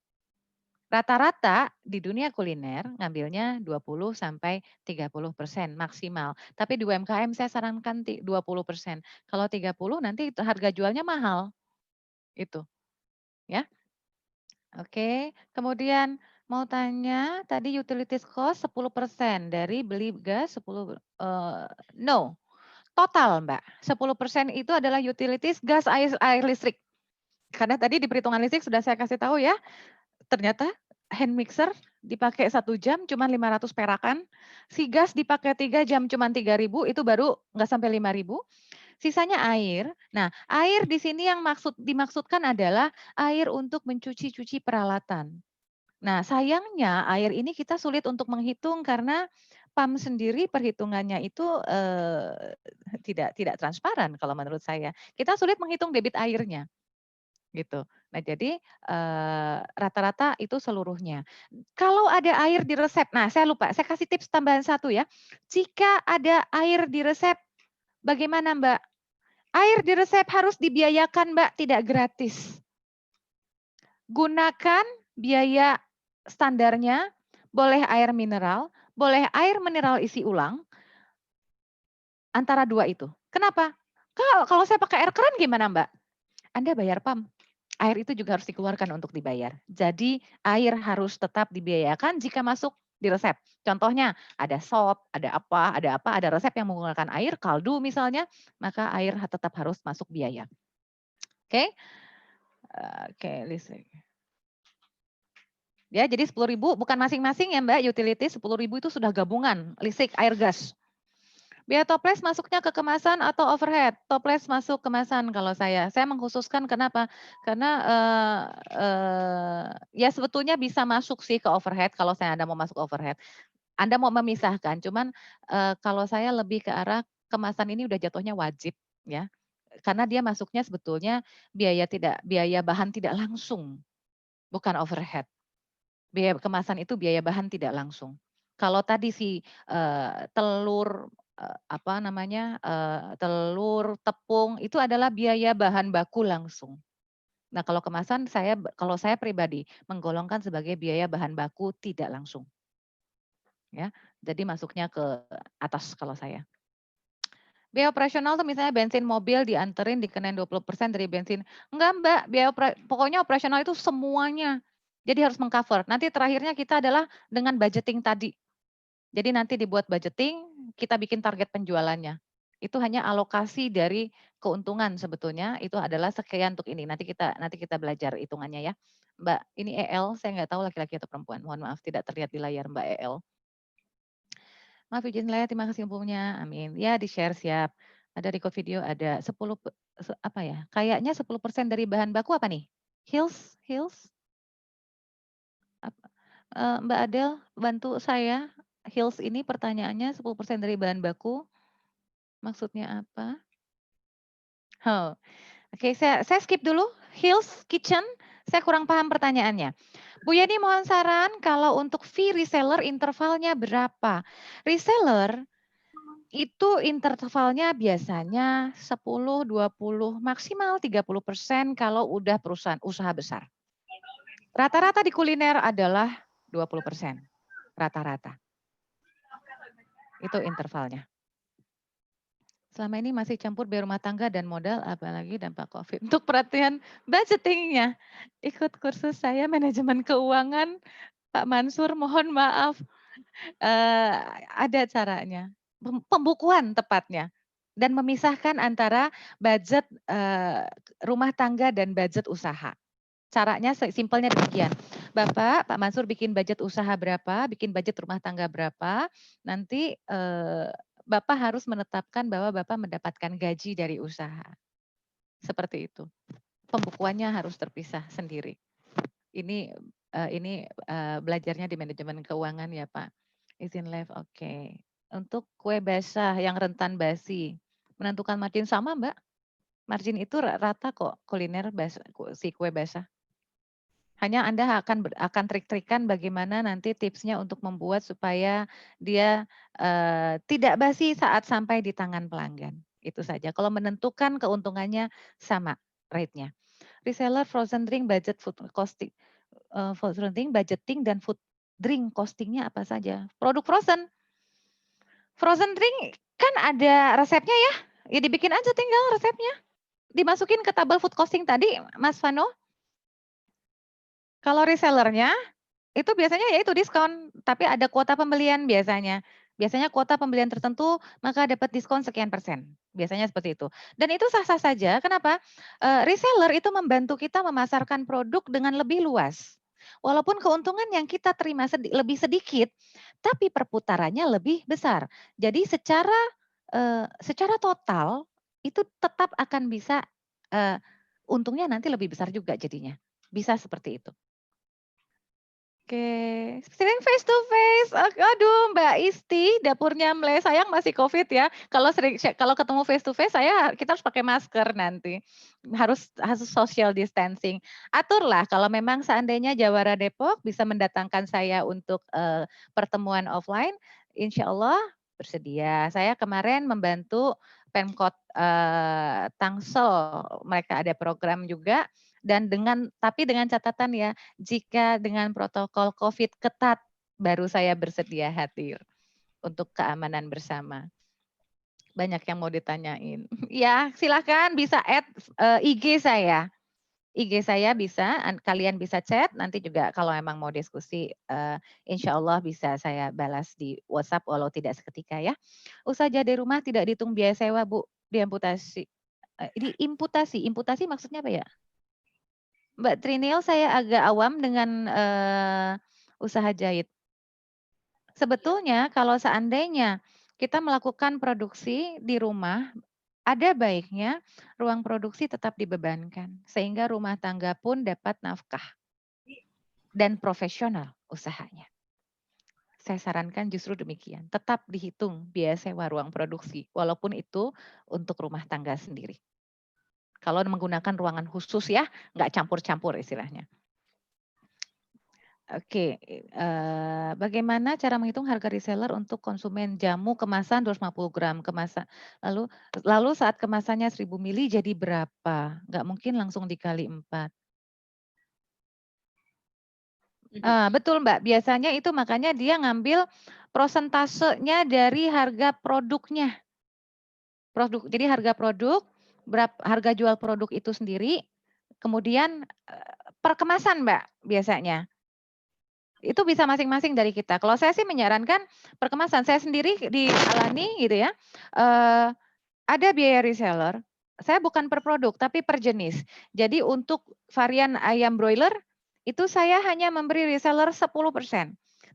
Rata-rata di dunia kuliner ngambilnya 20 sampai 30% maksimal. Tapi di UMKM saya sarankan 20%. Kalau 30 nanti harga jualnya mahal. Itu. Ya. Oke, kemudian mau tanya tadi utilities cost 10% dari beli gas 10 no. Total, Mbak. 10% itu adalah utilities gas, air listrik. Karena tadi di perhitungan listrik sudah saya kasih tahu ya. Ternyata hand mixer dipakai 1 jam cuma 500 perakan, si gas dipakai 3 jam cuma 3.000, itu baru nggak sampai 5.000. Sisanya air. Nah, air di sini yang dimaksudkan adalah air untuk mencuci-cuci peralatan. Nah, sayangnya air ini kita sulit untuk menghitung karena PAM sendiri perhitungannya itu tidak transparan kalau menurut saya. Kita sulit menghitung debit airnya. Gitu. Nah, jadi rata-rata itu seluruhnya. Kalau ada air di resep, nah saya lupa, saya kasih tips tambahan 1 ya. Jika ada air di resep, bagaimana Mbak? Air di resep harus dibiayakan Mbak, tidak gratis. Gunakan biaya standarnya, boleh air mineral, boleh air mineral isi ulang, antara 2 itu. Kenapa? Kalau saya pakai air keran gimana Mbak? Anda bayar PAM. Air itu juga harus dikeluarkan untuk dibayar. Jadi air harus tetap dibiayakan jika masuk di resep. Contohnya ada sop, ada apa, ada resep yang menggunakan air, kaldu misalnya, maka air tetap harus masuk biaya. Oke? Oke, listrik. Ya, jadi 10.000 bukan masing-masing ya Mbak, utilities 10.000 itu sudah gabungan, listrik, air, gas. Biaya toples masuknya ke kemasan atau overhead? Toples masuk kemasan kalau saya. Saya mengkhususkan kenapa? Karena ya sebetulnya bisa masuk sih ke overhead kalau saya Anda mau masuk overhead. Anda mau memisahkan, cuman kalau saya lebih ke arah kemasan ini udah jatuhnya wajib ya. Karena dia masuknya sebetulnya biaya bahan tidak langsung, bukan overhead. Biaya kemasan itu biaya bahan tidak langsung. Kalau tadi si telur telur, tepung itu adalah biaya bahan baku langsung. Nah, kalau kemasan kalau saya pribadi menggolongkan sebagai biaya bahan baku tidak langsung. Ya. Jadi masuknya ke atas kalau saya. Biaya operasional tuh misalnya bensin mobil dianterin dikenain 20% dari bensin. Enggak, Mbak, pokoknya operasional itu semuanya. Jadi harus mengcover. Nanti terakhirnya kita adalah dengan budgeting tadi. Jadi nanti dibuat budgeting, kita bikin target penjualannya. Itu hanya alokasi dari keuntungan sebetulnya, itu adalah sekian untuk ini. Nanti kita belajar hitungannya ya. Mbak, ini EL, saya nggak tahu laki-laki atau perempuan. Mohon maaf, tidak terlihat di layar Mbak EL. Maaf izin layar, terima kasih umumnya. Amin. Ya, di-share siap. Ada record video, ada 10, apa ya, kayaknya 10% dari bahan baku apa nih? Hills? Mbak Adel, bantu saya. Hills ini pertanyaannya 10% dari bahan baku. Maksudnya apa? Oh, oke, saya skip dulu. Hills Kitchen, saya kurang paham pertanyaannya. Bu Yani mohon saran kalau untuk fee reseller intervalnya berapa? Reseller itu intervalnya biasanya 10, 20, maksimal 30% kalau udah perusahaan usaha besar. Rata-rata di kuliner adalah 20%. Rata-rata. Itu intervalnya. Selama ini masih campur biaya rumah tangga dan modal, apalagi dampak COVID. Untuk perhatian budgeting-nya, ikut kursus saya manajemen keuangan, Pak Mansur, mohon maaf. Ada caranya, pembukuan tepatnya, dan memisahkan antara budget rumah tangga dan budget usaha. Caranya simpelnya demikian. Bapak, Pak Mansur bikin budget usaha berapa, bikin budget rumah tangga berapa, nanti Bapak harus menetapkan bahwa Bapak mendapatkan gaji dari usaha. Seperti itu. Pembukuannya harus terpisah sendiri. Ini belajarnya di manajemen keuangan ya Pak. Izin live, oke. Untuk kue basah yang rentan basi, menentukan margin sama Mbak. Margin itu rata kok kuliner si kue basah. Hanya Anda akan trik-trikan bagaimana nanti tipsnya untuk membuat supaya dia tidak basi saat sampai di tangan pelanggan. Itu saja. Kalau menentukan keuntungannya sama rate-nya. Reseller frozen drink budget food costing, frozen drink budgeting dan food drink costingnya apa saja? Produk frozen. Frozen drink kan ada resepnya ya. Ya dibikin aja tinggal resepnya. Dimasukin ke tabel food costing tadi, Mas Vano. Kalau resellernya itu biasanya ya itu diskon, tapi ada kuota pembelian biasanya. Biasanya kuota pembelian tertentu maka dapat diskon sekian persen. Biasanya seperti itu. Dan itu sah-sah saja. Kenapa? Reseller itu membantu kita memasarkan produk dengan lebih luas. Walaupun keuntungan yang kita terima lebih sedikit, tapi perputarannya lebih besar. Jadi secara total itu tetap akan bisa untungnya nanti lebih besar juga jadinya. Bisa seperti itu. Oke, sering face to face. Aduh, Mbak Isti, dapurnya Mle, sayang masih COVID ya. Kalau ketemu face to face, kita harus pakai masker nanti. Harus social distancing. Aturlah kalau memang seandainya Jawara Depok bisa mendatangkan saya untuk pertemuan offline, insya Allah bersedia. Saya kemarin membantu Pemkot Tangsel, mereka ada program juga. Dan tapi dengan catatan ya, jika dengan protokol COVID ketat, baru saya bersedia hadir untuk keamanan bersama. Banyak yang mau ditanyain. Ya, silakan bisa add IG saya. IG saya bisa, kalian bisa chat, nanti juga kalau emang mau diskusi, insya Allah bisa saya balas di WhatsApp walau tidak seketika ya. Usaha jadi rumah tidak dihitung biaya sewa Bu, diamputasi. Imputasi maksudnya apa ya? Mbak Trinil, saya agak awam dengan usaha jahit. Sebetulnya kalau seandainya kita melakukan produksi di rumah, ada baiknya ruang produksi tetap dibebankan, sehingga rumah tangga pun dapat nafkah dan profesional usahanya. Saya sarankan justru demikian, tetap dihitung biaya sewa ruang produksi, walaupun itu untuk rumah tangga sendiri. Kalau menggunakan ruangan khusus ya, nggak campur-campur istilahnya. Oke, bagaimana cara menghitung harga reseller untuk konsumen jamu kemasan 250 gram kemasan? Lalu saat kemasannya 1000 mili jadi berapa? Nggak mungkin langsung dikali 4. Betul Mbak, biasanya itu makanya dia ngambil prosentasenya dari harga produknya. Jadi harga produk, harga jual produk itu sendiri, kemudian per kemasan Mbak biasanya. Itu bisa masing-masing dari kita. Kalau saya sih menyarankan perkemasan. Saya sendiri di Alani gitu ya, ada biaya reseller. Saya bukan per produk, tapi per jenis. Jadi untuk varian ayam broiler, itu saya hanya memberi reseller 10%.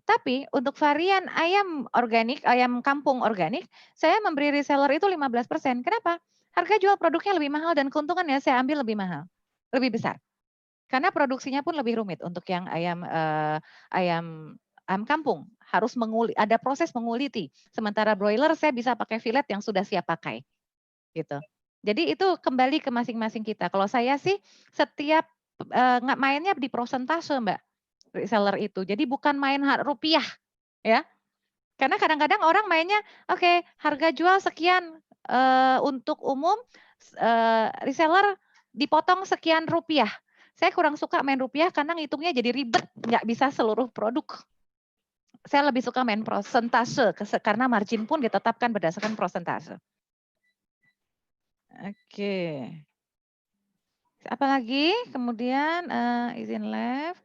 Tapi untuk varian ayam organik, ayam kampung organik, saya memberi reseller itu 15%. Kenapa? Harga jual produknya lebih mahal dan keuntungannya saya ambil lebih mahal, lebih besar. Karena produksinya pun lebih rumit untuk yang ayam kampung, harus ada proses menguliti. Sementara broiler saya bisa pakai fillet yang sudah siap pakai. Gitu. Jadi itu kembali ke masing-masing kita. Kalau saya sih setiap mainnya di prosentase Mbak, reseller itu. Jadi bukan main rupiah ya. Karena kadang-kadang orang mainnya oke, harga jual sekian untuk umum reseller dipotong sekian rupiah. Saya kurang suka main rupiah karena ngitungnya jadi ribet, nggak bisa seluruh produk. Saya lebih suka main prosentase karena margin pun ditetapkan berdasarkan prosentase. Oke. Apalagi kemudian izin live.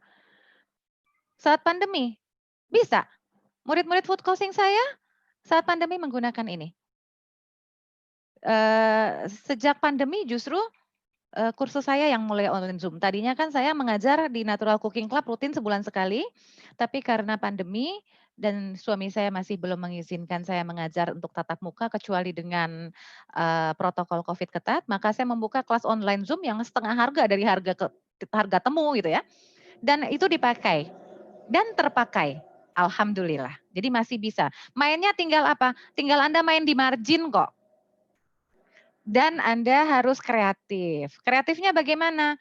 Saat pandemi bisa. Murid-murid food coaching saya saat pandemi menggunakan ini. Sejak pandemi justru kursus saya yang mulai online Zoom. Tadinya kan saya mengajar di Natural Cooking Club rutin sebulan sekali, tapi karena pandemi dan suami saya masih belum mengizinkan saya mengajar untuk tatap muka kecuali dengan protokol COVID ketat, maka saya membuka kelas online Zoom yang setengah harga dari harga temu gitu ya. Dan itu dipakai dan terpakai. Alhamdulillah. Jadi masih bisa. Mainnya tinggal apa? Tinggal Anda main di margin kok. Dan Anda harus kreatif. Kreatifnya bagaimana?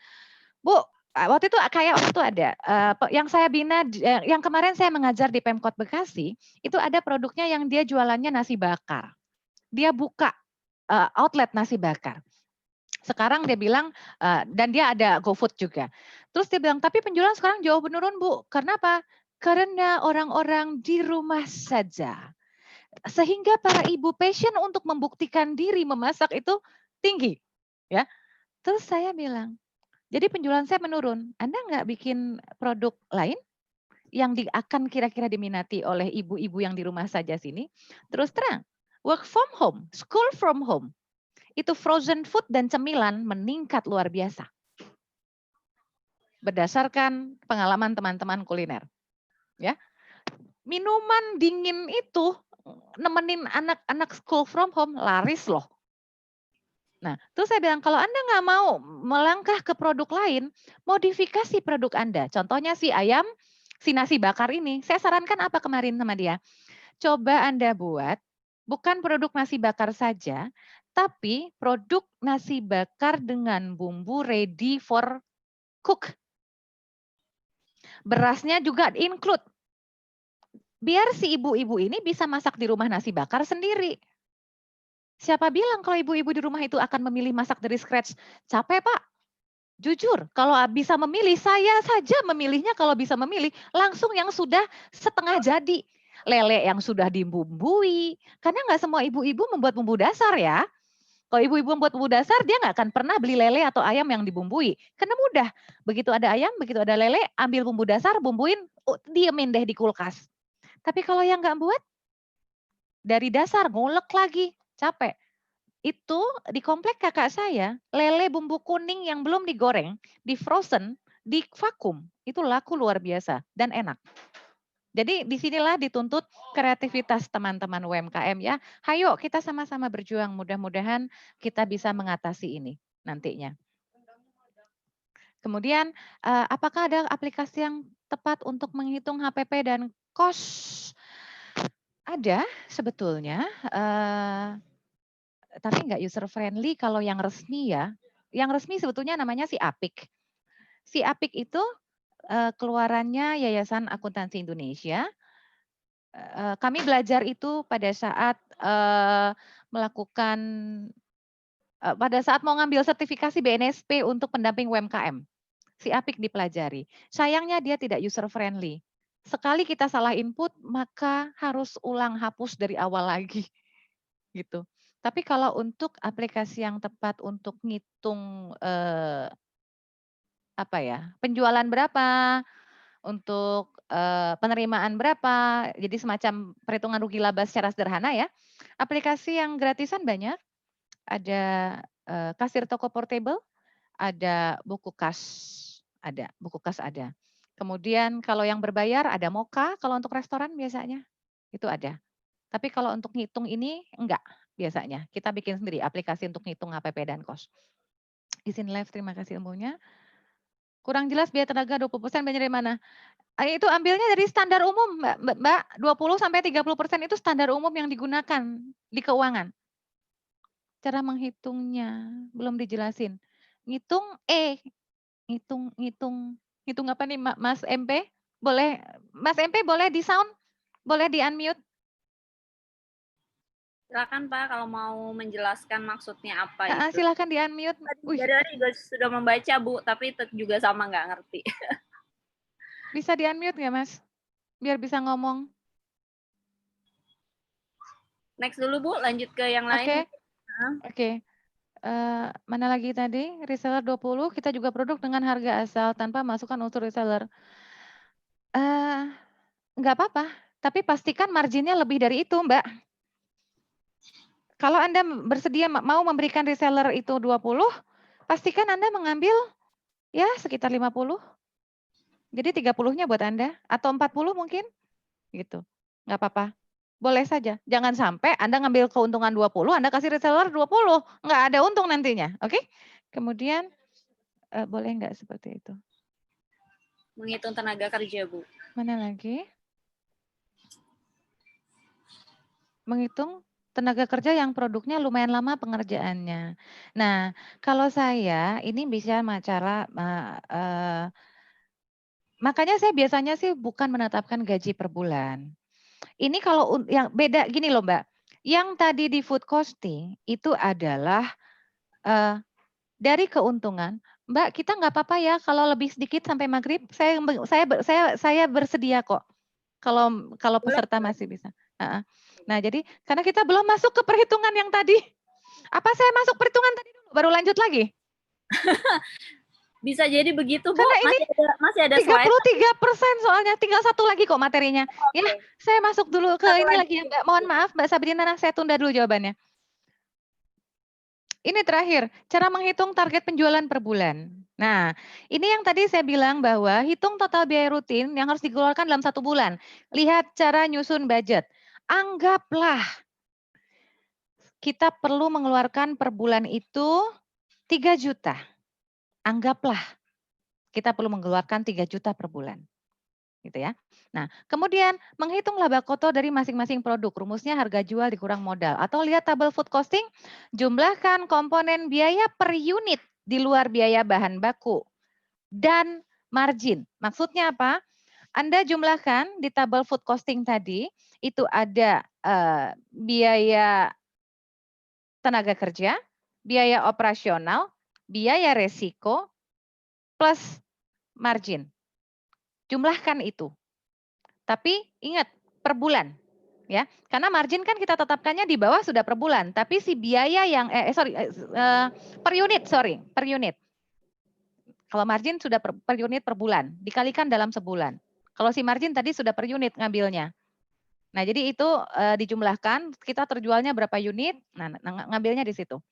Bu, waktu itu ada yang saya bina, yang kemarin saya mengajar di Pemkot Bekasi, itu ada produknya yang dia jualannya nasi bakar. Dia buka outlet nasi bakar. Sekarang dia bilang, dan dia ada GoFood juga. Terus dia bilang, tapi penjualan sekarang jauh menurun Bu. Karena apa? Karena orang-orang di rumah saja. Sehingga para ibu passion untuk membuktikan diri memasak itu tinggi. Ya. Terus saya bilang, jadi penjualan saya menurun. Anda nggak bikin produk lain yang akan kira-kira diminati oleh ibu-ibu yang di rumah saja sini? Terus terang, work from home, school from home, itu frozen food dan cemilan meningkat luar biasa. Berdasarkan pengalaman teman-teman kuliner. Ya, minuman dingin itu nemenin anak-anak school from home laris loh. Nah, terus saya bilang kalau Anda nggak mau melangkah ke produk lain, modifikasi produk Anda. Contohnya si ayam, si nasi bakar ini. Saya sarankan apa kemarin sama dia? Coba Anda buat bukan produk nasi bakar saja, tapi produk nasi bakar dengan bumbu ready for cook. Berasnya juga include. Biar si ibu-ibu ini bisa masak di rumah nasi bakar sendiri. Siapa bilang kalau ibu-ibu di rumah itu akan memilih masak dari scratch? Capek, Pak. Jujur, kalau bisa memilih, saya saja memilihnya kalau bisa memilih langsung yang sudah setengah jadi. Lele yang sudah dibumbui. Karena nggak semua ibu-ibu membuat bumbu dasar ya. Kalau ibu-ibu membuat bumbu dasar, dia nggak akan pernah beli lele atau ayam yang dibumbui. Karena mudah. Begitu ada ayam, begitu ada lele, ambil bumbu dasar, bumbuin, diemin deh di kulkas. Tapi kalau yang nggak buat, dari dasar ngulek lagi, capek. Itu di komplek kakak saya, lele bumbu kuning yang belum digoreng, di frozen, di vakum, itu laku luar biasa dan enak. Jadi disinilah dituntut kreativitas teman-teman UMKM ya. Hayo kita sama-sama berjuang, mudah-mudahan kita bisa mengatasi ini nantinya. Kemudian apakah ada aplikasi yang tepat untuk menghitung HPP dan kos? Ada sebetulnya, tapi nggak user friendly kalau yang resmi ya. Yang resmi sebetulnya namanya si Apik. Si Apik itu keluarannya Yayasan Akuntansi Indonesia. Kami belajar itu pada saat melakukan pada saat mau ngambil sertifikasi BNSP untuk pendamping UMKM. Si Apik dipelajari. Sayangnya dia tidak user friendly. Sekali kita salah input, maka harus ulang hapus dari awal lagi. Gitu. Tapi kalau untuk aplikasi yang tepat untuk ngitung apa ya, penjualan berapa, untuk penerimaan berapa, jadi semacam perhitungan rugi laba secara sederhana ya. Aplikasi yang gratisan banyak, ada kasir toko portable, ada buku kas, ada. Kemudian kalau yang berbayar ada Moka, kalau untuk restoran biasanya itu ada. Tapi kalau untuk ngitung ini enggak biasanya. Kita bikin sendiri aplikasi untuk ngitung HPP dan kos. Izin live, terima kasih ilmunya. Kurang jelas biaya tenaga 20% banyak dari mana? Itu ambilnya dari standar umum, Mbak. 20-30% itu standar umum yang digunakan di keuangan. Cara menghitungnya belum dijelasin. Ngitung ngitung apa nih Mas MP? Boleh Mas MP boleh di sound? Boleh di unmute? Silakan Pak kalau mau menjelaskan maksudnya apa itu. Silakan di unmute. Dari juga sudah membaca Bu, tapi juga sama nggak ngerti. Bisa di unmute nggak Mas? Biar bisa ngomong. Next dulu Bu, lanjut ke yang lain. Oke. Mana lagi tadi? Reseller 20, kita juga produk dengan harga asal tanpa masukkan unsur reseller. Nggak apa-apa, tapi pastikan marginnya lebih dari itu, Mbak. Kalau Anda bersedia mau memberikan reseller itu 20, pastikan Anda mengambil ya sekitar 50. Jadi 30-nya buat Anda atau 40 mungkin gitu. Nggak apa-apa. Boleh saja. Jangan sampai Anda ngambil keuntungan 20, Anda kasih reseller 20, nggak ada untung nantinya. Oke? Kemudian boleh nggak seperti itu? Menghitung tenaga kerja, Bu. Mana lagi? Menghitung tenaga kerja yang produknya lumayan lama pengerjaannya. Nah, kalau saya ini bisa makanya saya biasanya sih bukan menetapkan gaji per bulan. Ini kalau yang beda gini loh Mbak, yang tadi di food costing itu adalah dari keuntungan, Mbak kita nggak apa-apa ya kalau lebih sedikit sampai maghrib, saya bersedia kok. Kalau peserta masih bisa. Nah jadi karena kita belum masuk ke perhitungan yang tadi. Apa saya masuk perhitungan tadi dulu baru lanjut lagi? Bisa jadi begitu, Bu. Karena ini masih ada 33% soalnya, tinggal satu lagi kok materinya. Okay. Ya, saya masuk dulu ke Satu ini lagi. lagi ya Mbak. Mohon maaf Mbak Sabrina, saya tunda dulu jawabannya. Ini terakhir, cara menghitung target penjualan per bulan. Nah, ini yang tadi saya bilang bahwa hitung total biaya rutin yang harus dikeluarkan dalam 1 bulan. Lihat cara nyusun budget. Anggaplah kita perlu mengeluarkan per bulan itu 3 juta. Anggaplah kita perlu mengeluarkan 3 juta per bulan. Gitu ya. Nah, kemudian menghitung laba kotor dari masing-masing produk. Rumusnya harga jual dikurang modal. Atau lihat tabel food costing, jumlahkan komponen biaya per unit di luar biaya bahan baku dan margin. Maksudnya apa? Anda jumlahkan di tabel food costing tadi, itu ada biaya tenaga kerja, biaya operasional, biaya resiko, plus margin. Jumlahkan itu. Tapi ingat, per bulan. Ya, karena margin kan kita tetapkannya di bawah sudah per bulan, tapi si biaya yang per unit. Kalau margin sudah per unit per bulan, dikalikan dalam sebulan. Kalau si margin tadi sudah per unit ngambilnya. Nah, jadi itu dijumlahkan, kita terjualnya berapa unit, nah ngambilnya di situ.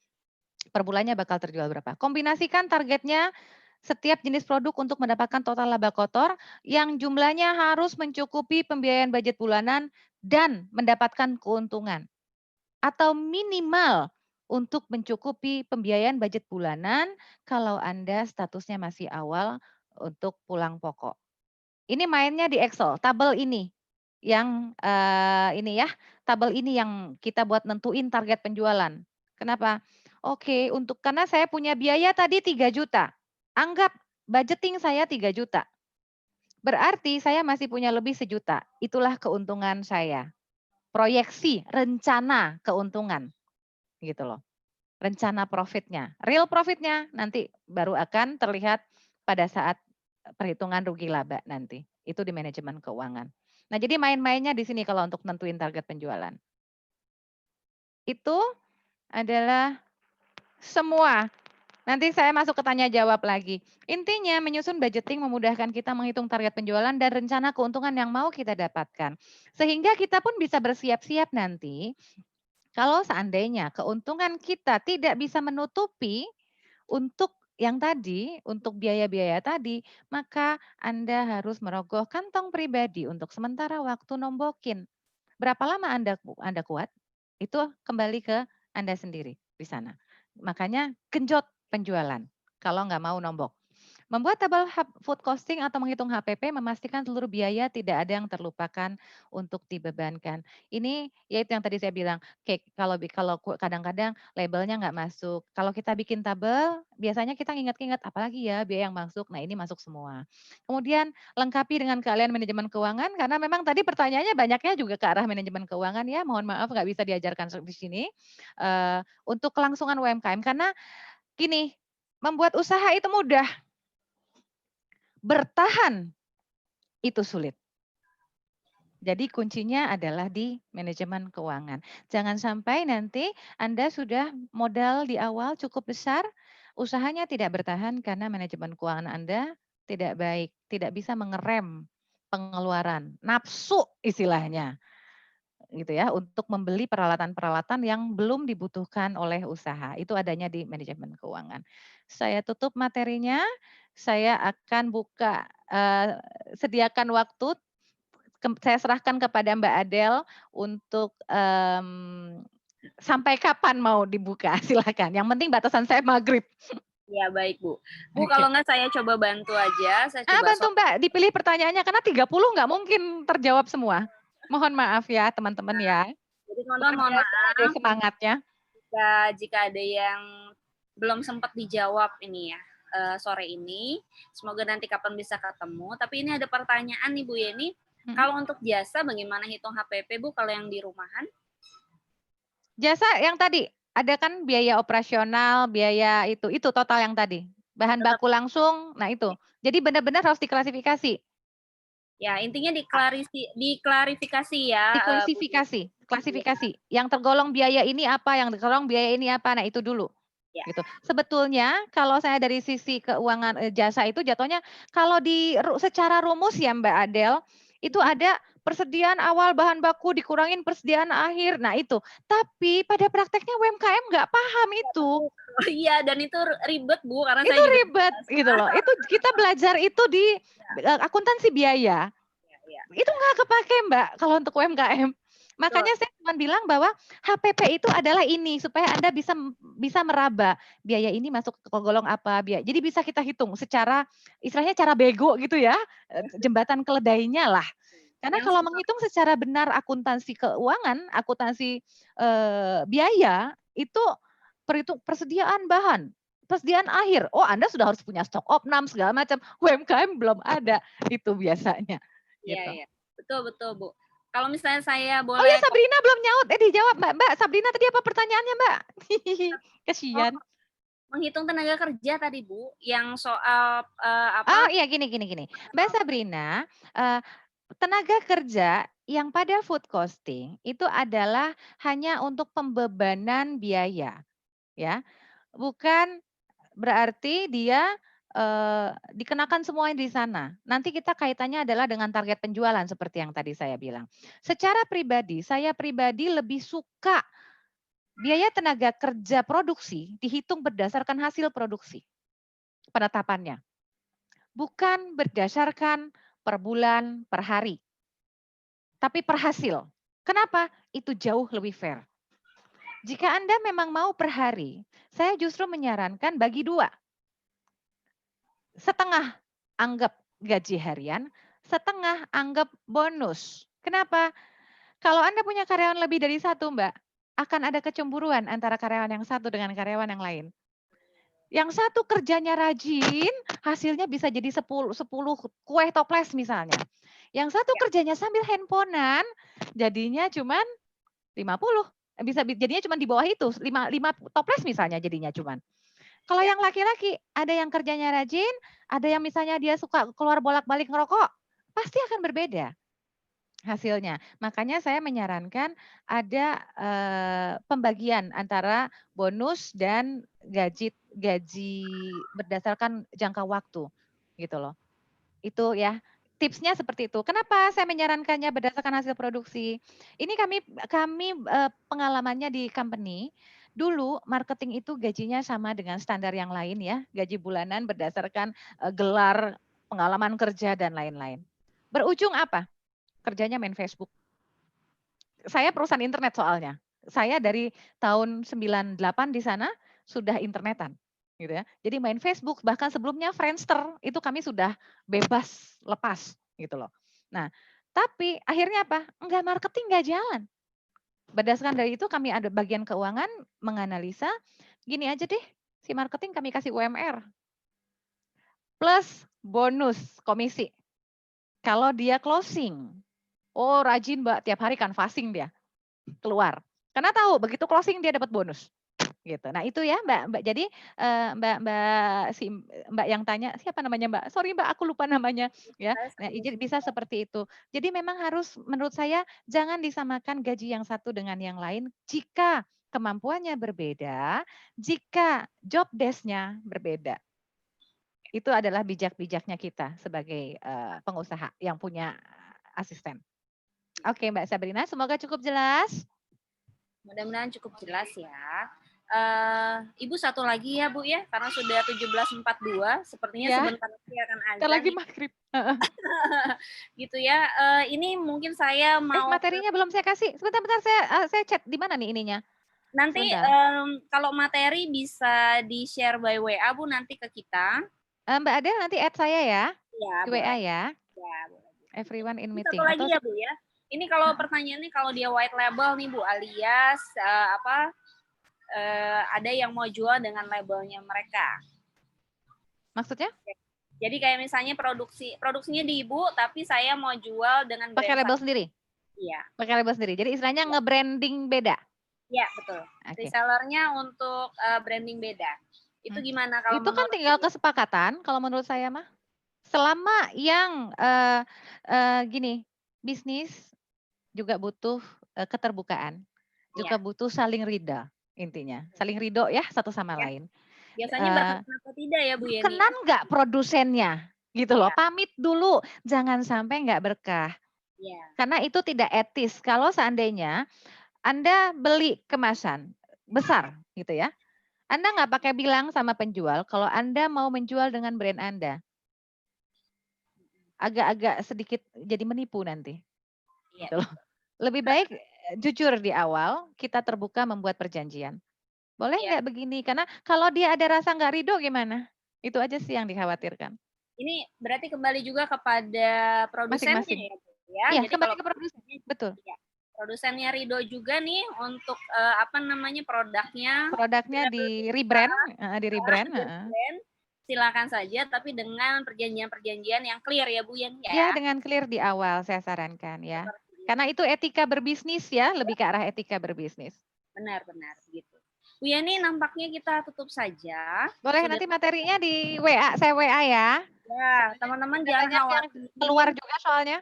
Per bulannya bakal terjual berapa. Kombinasikan targetnya setiap jenis produk untuk mendapatkan total laba kotor yang jumlahnya harus mencukupi pembiayaan budget bulanan dan mendapatkan keuntungan. Atau minimal untuk mencukupi pembiayaan budget bulanan kalau Anda statusnya masih awal untuk pulang pokok. Ini mainnya di Excel, tabel ini. Yang ini ya, tabel ini yang kita buat nentuin target penjualan. Kenapa? Oke, karena saya punya biaya tadi 3 juta. Anggap budgeting saya 3 juta. Berarti saya masih punya lebih 1 juta. Itulah keuntungan saya. Proyeksi, rencana keuntungan. Gitu loh. Rencana profitnya. Real profitnya nanti baru akan terlihat pada saat perhitungan rugi laba nanti. Itu di manajemen keuangan. Nah, jadi main-mainnya di sini kalau untuk nentuin target penjualan. Itu adalah semua. Nanti saya masuk ke tanya jawab lagi. Intinya menyusun budgeting memudahkan kita menghitung target penjualan dan rencana keuntungan yang mau kita dapatkan. Sehingga kita pun bisa bersiap-siap nanti kalau seandainya keuntungan kita tidak bisa menutupi untuk yang tadi, untuk biaya-biaya tadi, maka Anda harus merogoh kantong pribadi untuk sementara waktu nombokin. Berapa lama Anda kuat? Itu kembali ke Anda sendiri di sana. Makanya genjot penjualan kalau nggak mau nombok. Membuat tabel food costing atau menghitung HPP memastikan seluruh biaya tidak ada yang terlupakan untuk dibebankan. Ini yaitu yang tadi saya bilang, kalau kadang-kadang labelnya nggak masuk. Kalau kita bikin tabel, biasanya kita ingat-ingat apalagi ya biaya yang masuk. Nah ini masuk semua. Kemudian lengkapi dengan keahlian manajemen keuangan karena memang tadi pertanyaannya banyaknya juga ke arah manajemen keuangan ya. Mohon maaf nggak bisa diajarkan di sini untuk kelangsungan UMKM karena gini, membuat usaha itu mudah. Bertahan itu sulit. Jadi kuncinya adalah di manajemen keuangan. Jangan sampai nanti Anda sudah modal di awal cukup besar, usahanya tidak bertahan karena manajemen keuangan Anda tidak baik, tidak bisa mengerem pengeluaran, nafsu istilahnya gitu ya, untuk membeli peralatan-peralatan yang belum dibutuhkan oleh usaha. Itu adanya di manajemen keuangan. Saya tutup materinya, saya akan buka sediakan waktu, saya serahkan kepada Mbak Adele untuk sampai kapan mau dibuka, silakan. Yang penting batasan saya maghrib. Ya baik Bu. Bu Oke. kalau nggak saya coba bantu aja, saya coba Bantu Mbak, dipilih pertanyaannya karena 30 nggak mungkin terjawab semua. Mohon maaf ya teman-teman ya. Jadi Luar mohon biasa deh maaf semangatnya. jika ada yang belum sempat dijawab ini ya sore ini. Semoga nanti kapan bisa ketemu. Tapi ini ada pertanyaan nih Bu Yeni. Kalau untuk jasa bagaimana hitung HPP Bu kalau yang di rumahan? Jasa yang tadi ada kan biaya operasional, biaya itu total yang tadi. Bahan baku langsung, nah itu. Jadi benar-benar harus diklasifikasi. Ya, intinya diklarifikasi ya. Klasifikasi. Yang tergolong biaya ini apa, yang tergolong biaya ini apa. Nah, itu dulu. Ya. Gitu. Sebetulnya kalau saya dari sisi keuangan jasa itu jatuhnya kalau secara rumus ya Mbak Adele, itu ada persediaan awal bahan baku dikurangin persediaan akhir. Nah, itu. Tapi pada prakteknya UMKM nggak paham itu. Iya, dan itu ribet Bu karena itu saya juga ribet gitu loh. Itu kita belajar itu di akuntansi biaya. Itu nggak kepake Mbak kalau untuk UMKM. Makanya saya cuma bilang bahwa HPP itu adalah ini supaya Anda bisa meraba biaya ini masuk ke golong apa biaya. Jadi bisa kita hitung secara istilahnya cara bego gitu ya, jembatan keledainya lah. Karena kalau menghitung secara benar akuntansi keuangan, akuntansi biaya itu persediaan bahan, persediaan akhir. Oh, Anda sudah harus punya stok opnam segala macam. UMKM belum ada itu biasanya. Iya, Gitu. iya. Betul Bu. Kalau misalnya saya boleh. Oh ya, Sabrina belum nyaut. Dijawab Mbak. Sabrina tadi apa pertanyaannya Mbak? Kasihan. Menghitung tenaga kerja tadi Bu, yang soal apa? Oh iya gini. Mbak Sabrina, tenaga kerja yang pada food costing itu adalah hanya untuk pembebanan biaya, ya, bukan berarti dia dikenakan semuanya di sana. Nanti kita kaitannya adalah dengan target penjualan seperti yang tadi saya bilang. Secara pribadi, saya pribadi lebih suka biaya tenaga kerja produksi dihitung berdasarkan hasil produksi penetapannya. Bukan berdasarkan per bulan, per hari. Tapi per hasil. Kenapa? Itu jauh lebih fair. Jika Anda memang mau per hari, saya justru menyarankan bagi dua. Setengah anggap gaji harian, setengah anggap bonus. Kenapa? Kalau Anda punya karyawan lebih dari satu, Mbak, akan ada kecemburuan antara karyawan yang satu dengan karyawan yang lain. Yang satu kerjanya rajin, hasilnya bisa jadi 10 kue toples misalnya. Yang satu kerjanya sambil handphonean, jadinya cuman 50. Jadinya cuma di bawah itu, 5 toples misalnya jadinya cuman. Kalau yang laki-laki, ada yang kerjanya rajin, ada yang misalnya dia suka keluar bolak-balik ngerokok, pasti akan berbeda hasilnya. Makanya saya menyarankan ada pembagian antara bonus dan gaji berdasarkan jangka waktu gitu loh. Itu ya tipsnya seperti itu. Kenapa saya menyarankannya berdasarkan hasil produksi? Ini kami pengalamannya di company. Dulu marketing itu gajinya sama dengan standar yang lain ya, gaji bulanan berdasarkan gelar, pengalaman kerja dan lain-lain. Berujung apa? Kerjanya main Facebook. Saya perusahaan internet soalnya. Saya dari tahun 98 di sana sudah internetan. Gitu ya. Jadi main Facebook, bahkan sebelumnya Friendster, itu kami sudah bebas, lepas gitu loh. Nah, tapi akhirnya apa? Enggak, marketing enggak jalan. Berdasarkan dari itu kami ada bagian keuangan menganalisa, gini aja deh, si marketing kami kasih UMR. Plus bonus komisi. Kalau dia closing, oh rajin Mbak, tiap hari canvassing dia keluar. Karena tahu begitu closing dia dapat bonus. gitu. Nah itu ya Mbak. Jadi Mbak yang tanya siapa namanya Mbak? Sorry Mbak, aku lupa namanya ya. Saya Nah sering jadi bisa seperti itu. Jadi memang harus menurut saya jangan disamakan gaji yang satu dengan yang lain jika kemampuannya berbeda, jika job desk-nya berbeda. Itu adalah bijak-bijaknya kita sebagai pengusaha yang punya asisten. Oke Mbak Sabrina, semoga cukup jelas. Mudah-mudahan cukup jelas ya. Ibu satu lagi ya Bu ya, karena sudah 17.42, sepertinya Ya, sebentar lagi akan bentar azan lagi nih. maghrib. Gitu ya. Ini mungkin saya mau Materinya belum saya kasih. Sebentar saya chat di mana nih ininya? nanti Sebentar. kalau materi bisa di-share by WA Bu nanti ke kita. Mbak Adel nanti add saya ya Ya, di WA boleh. ya. Ya, boleh. Everyone in Ini meeting satu lagi atau ya Bu ya. Ini kalau pertanyaannya kalau dia white label nih Bu, alias ada yang mau jual dengan labelnya mereka. maksudnya? Jadi kayak misalnya produksinya di Ibu, tapi saya mau jual dengan Pakai brand label saya. sendiri. Iya. Pakai label sendiri. Jadi istilahnya nge-branding beda. Iya, betul. Oke. Resellernya untuk branding beda. Itu gimana kalau itu kan tinggal kesepakatan kalau menurut saya mah. Selama yang gini, bisnis juga butuh keterbukaan, juga butuh saling ridha intinya, saling ridho ya satu sama lain. Biasanya berkenan atau tidak ya Bu Yeni? Berkenan nggak produsennya gitu loh, pamit dulu, jangan sampai nggak berkah. Karena itu tidak etis. Kalau seandainya Anda beli kemasan besar gitu ya, Anda nggak pakai bilang sama penjual kalau Anda mau menjual dengan brand Anda. Agak-agak sedikit jadi menipu nanti. Gitu loh. Lebih baik jujur di awal, kita terbuka membuat perjanjian. Boleh nggak begini? Karena kalau dia ada rasa nggak ridho gimana? Itu aja sih yang dikhawatirkan. Ini berarti kembali juga kepada produsennya Masing-masing. ya Bu ya. Iya, Jadi kembali kalau ke produsen. Betul. Ya, produsennya ridho juga nih untuk produknya. Produknya di rebrand, Silakan saja, tapi dengan perjanjian-perjanjian yang clear ya Bu ya. Ya, dengan clear di awal saya sarankan ya. Karena itu etika berbisnis ya, lebih ke arah etika berbisnis. Benar-benar gitu. Bu Yani, nampaknya kita tutup saja. Boleh nanti materinya di WA, saya WA ya. Ya, teman-teman jangan khawatir. Keluar juga soalnya.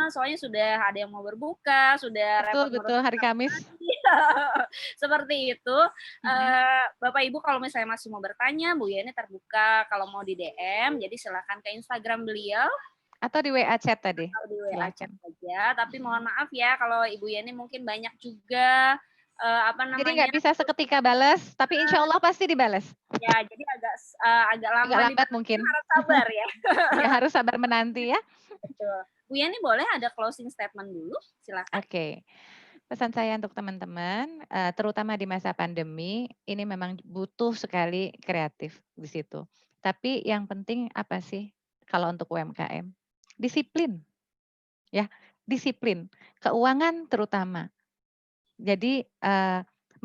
Soalnya sudah ada yang mau berbuka, sudah betul hari Kamis. Seperti itu. Bapak Ibu kalau misalnya masih mau bertanya, Bu Yani terbuka kalau mau di DM, jadi silakan ke Instagram beliau. Atau di WA chat tadi. Atau di WA chat saja. Tapi mohon maaf ya kalau Ibu Yani mungkin banyak juga Jadi nggak bisa seketika balas, tapi insya Allah pasti dibalas. Ya, jadi agak lama. Agak lambat mungkin. Harus sabar ya. Ya, harus sabar menanti ya. Betul. Bu Yani boleh ada closing statement dulu? Silakan. Oke. Pesan saya untuk teman-teman, terutama di masa pandemi, ini memang butuh sekali kreatif di situ. Tapi yang penting apa sih kalau untuk UMKM? Disiplin. Ya, disiplin. Keuangan terutama. Jadi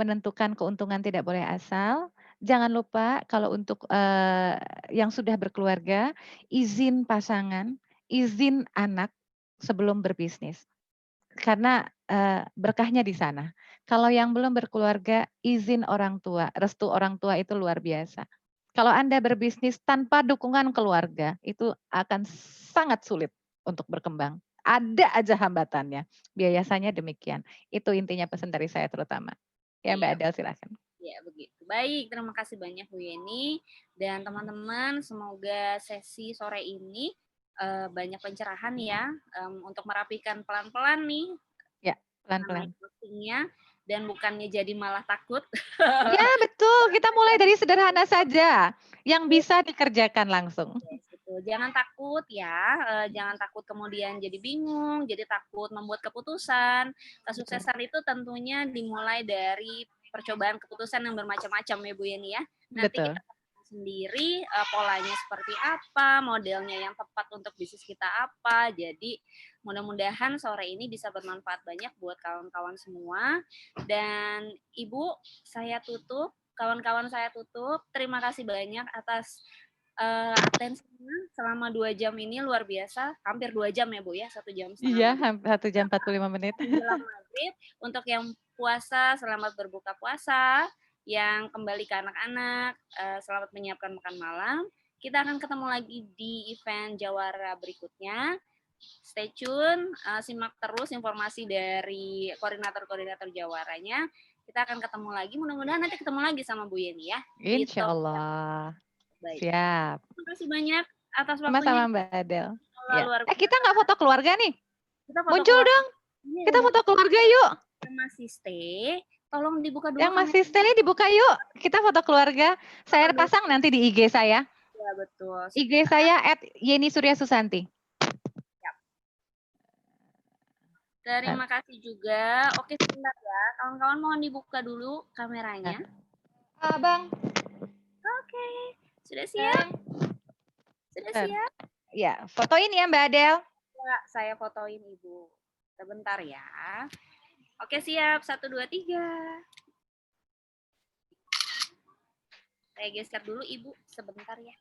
menentukan keuntungan tidak boleh asal. Jangan lupa kalau untuk yang sudah berkeluarga, izin pasangan, izin anak sebelum berbisnis. Karena berkahnya di sana. Kalau yang belum berkeluarga, izin orang tua, restu orang tua itu luar biasa. Kalau Anda berbisnis tanpa dukungan keluarga, itu akan sangat sulit untuk berkembang. Ada aja hambatannya. Biasanya demikian. Itu intinya pesan dari saya terutama. Ya Mbak Adel silakan. Ya begitu. Baik, terima kasih banyak Bu Yeni. Dan teman-teman, semoga sesi sore ini banyak pencerahan ya untuk merapikan pelan-pelan nih. Ya, pelan-pelan. Dan bukannya jadi malah takut. Ya betul, kita mulai dari sederhana saja yang bisa dikerjakan langsung. Jangan takut ya, jangan takut kemudian jadi bingung, jadi takut membuat keputusan. Kesuksesan itu tentunya dimulai dari percobaan keputusan yang bermacam-macam ya Bu Yeni ya. Nanti kita sendiri polanya seperti apa, modelnya yang tepat untuk bisnis kita apa. Jadi mudah-mudahan sore ini bisa bermanfaat banyak buat kawan-kawan semua. Dan Ibu, saya tutup, kawan-kawan saya tutup. Terima kasih banyak atas atensinya selama 2 jam ini, luar biasa. Hampir 2 jam ya Bu ya, 1 jam setengah. Iya, 1 jam 45 menit. Menjelang maghrib. Untuk yang puasa, selamat berbuka puasa. yang kembali ke anak-anak. Selamat menyiapkan makan malam. Kita akan ketemu lagi di event Jawara berikutnya. Stay tune, simak terus informasi dari koordinator-koordinator Jawaranya. Kita akan ketemu lagi, mudah-mudahan nanti ketemu lagi sama Bu Yeni ya. Insya Allah. Baik. Siap. Terima kasih banyak atas waktunya. Sama-sama Mbak Adel. Ya. Luar Kita nggak foto keluarga nih. Kita foto Muncul keluarga. dong. Iya, Kita foto keluarga yuk. yang masih stay, tolong dibuka dulu. Yang masih stay dibuka yuk. Kita foto keluarga. Saya pasang nanti di IG saya. Ya, betul. IG saya @YeniSuryaSusanti. Terima kasih juga. Oke, sebentar ya. Kawan-kawan mohon dibuka dulu kameranya. Bang. Oke. Sudah siap? Sudah siap? Ya, fotoin ya Mbak Adel. Ya, saya fotoin Ibu. Sebentar ya. Oke, siap. 1, 2, 3. Saya geser dulu Ibu sebentar ya.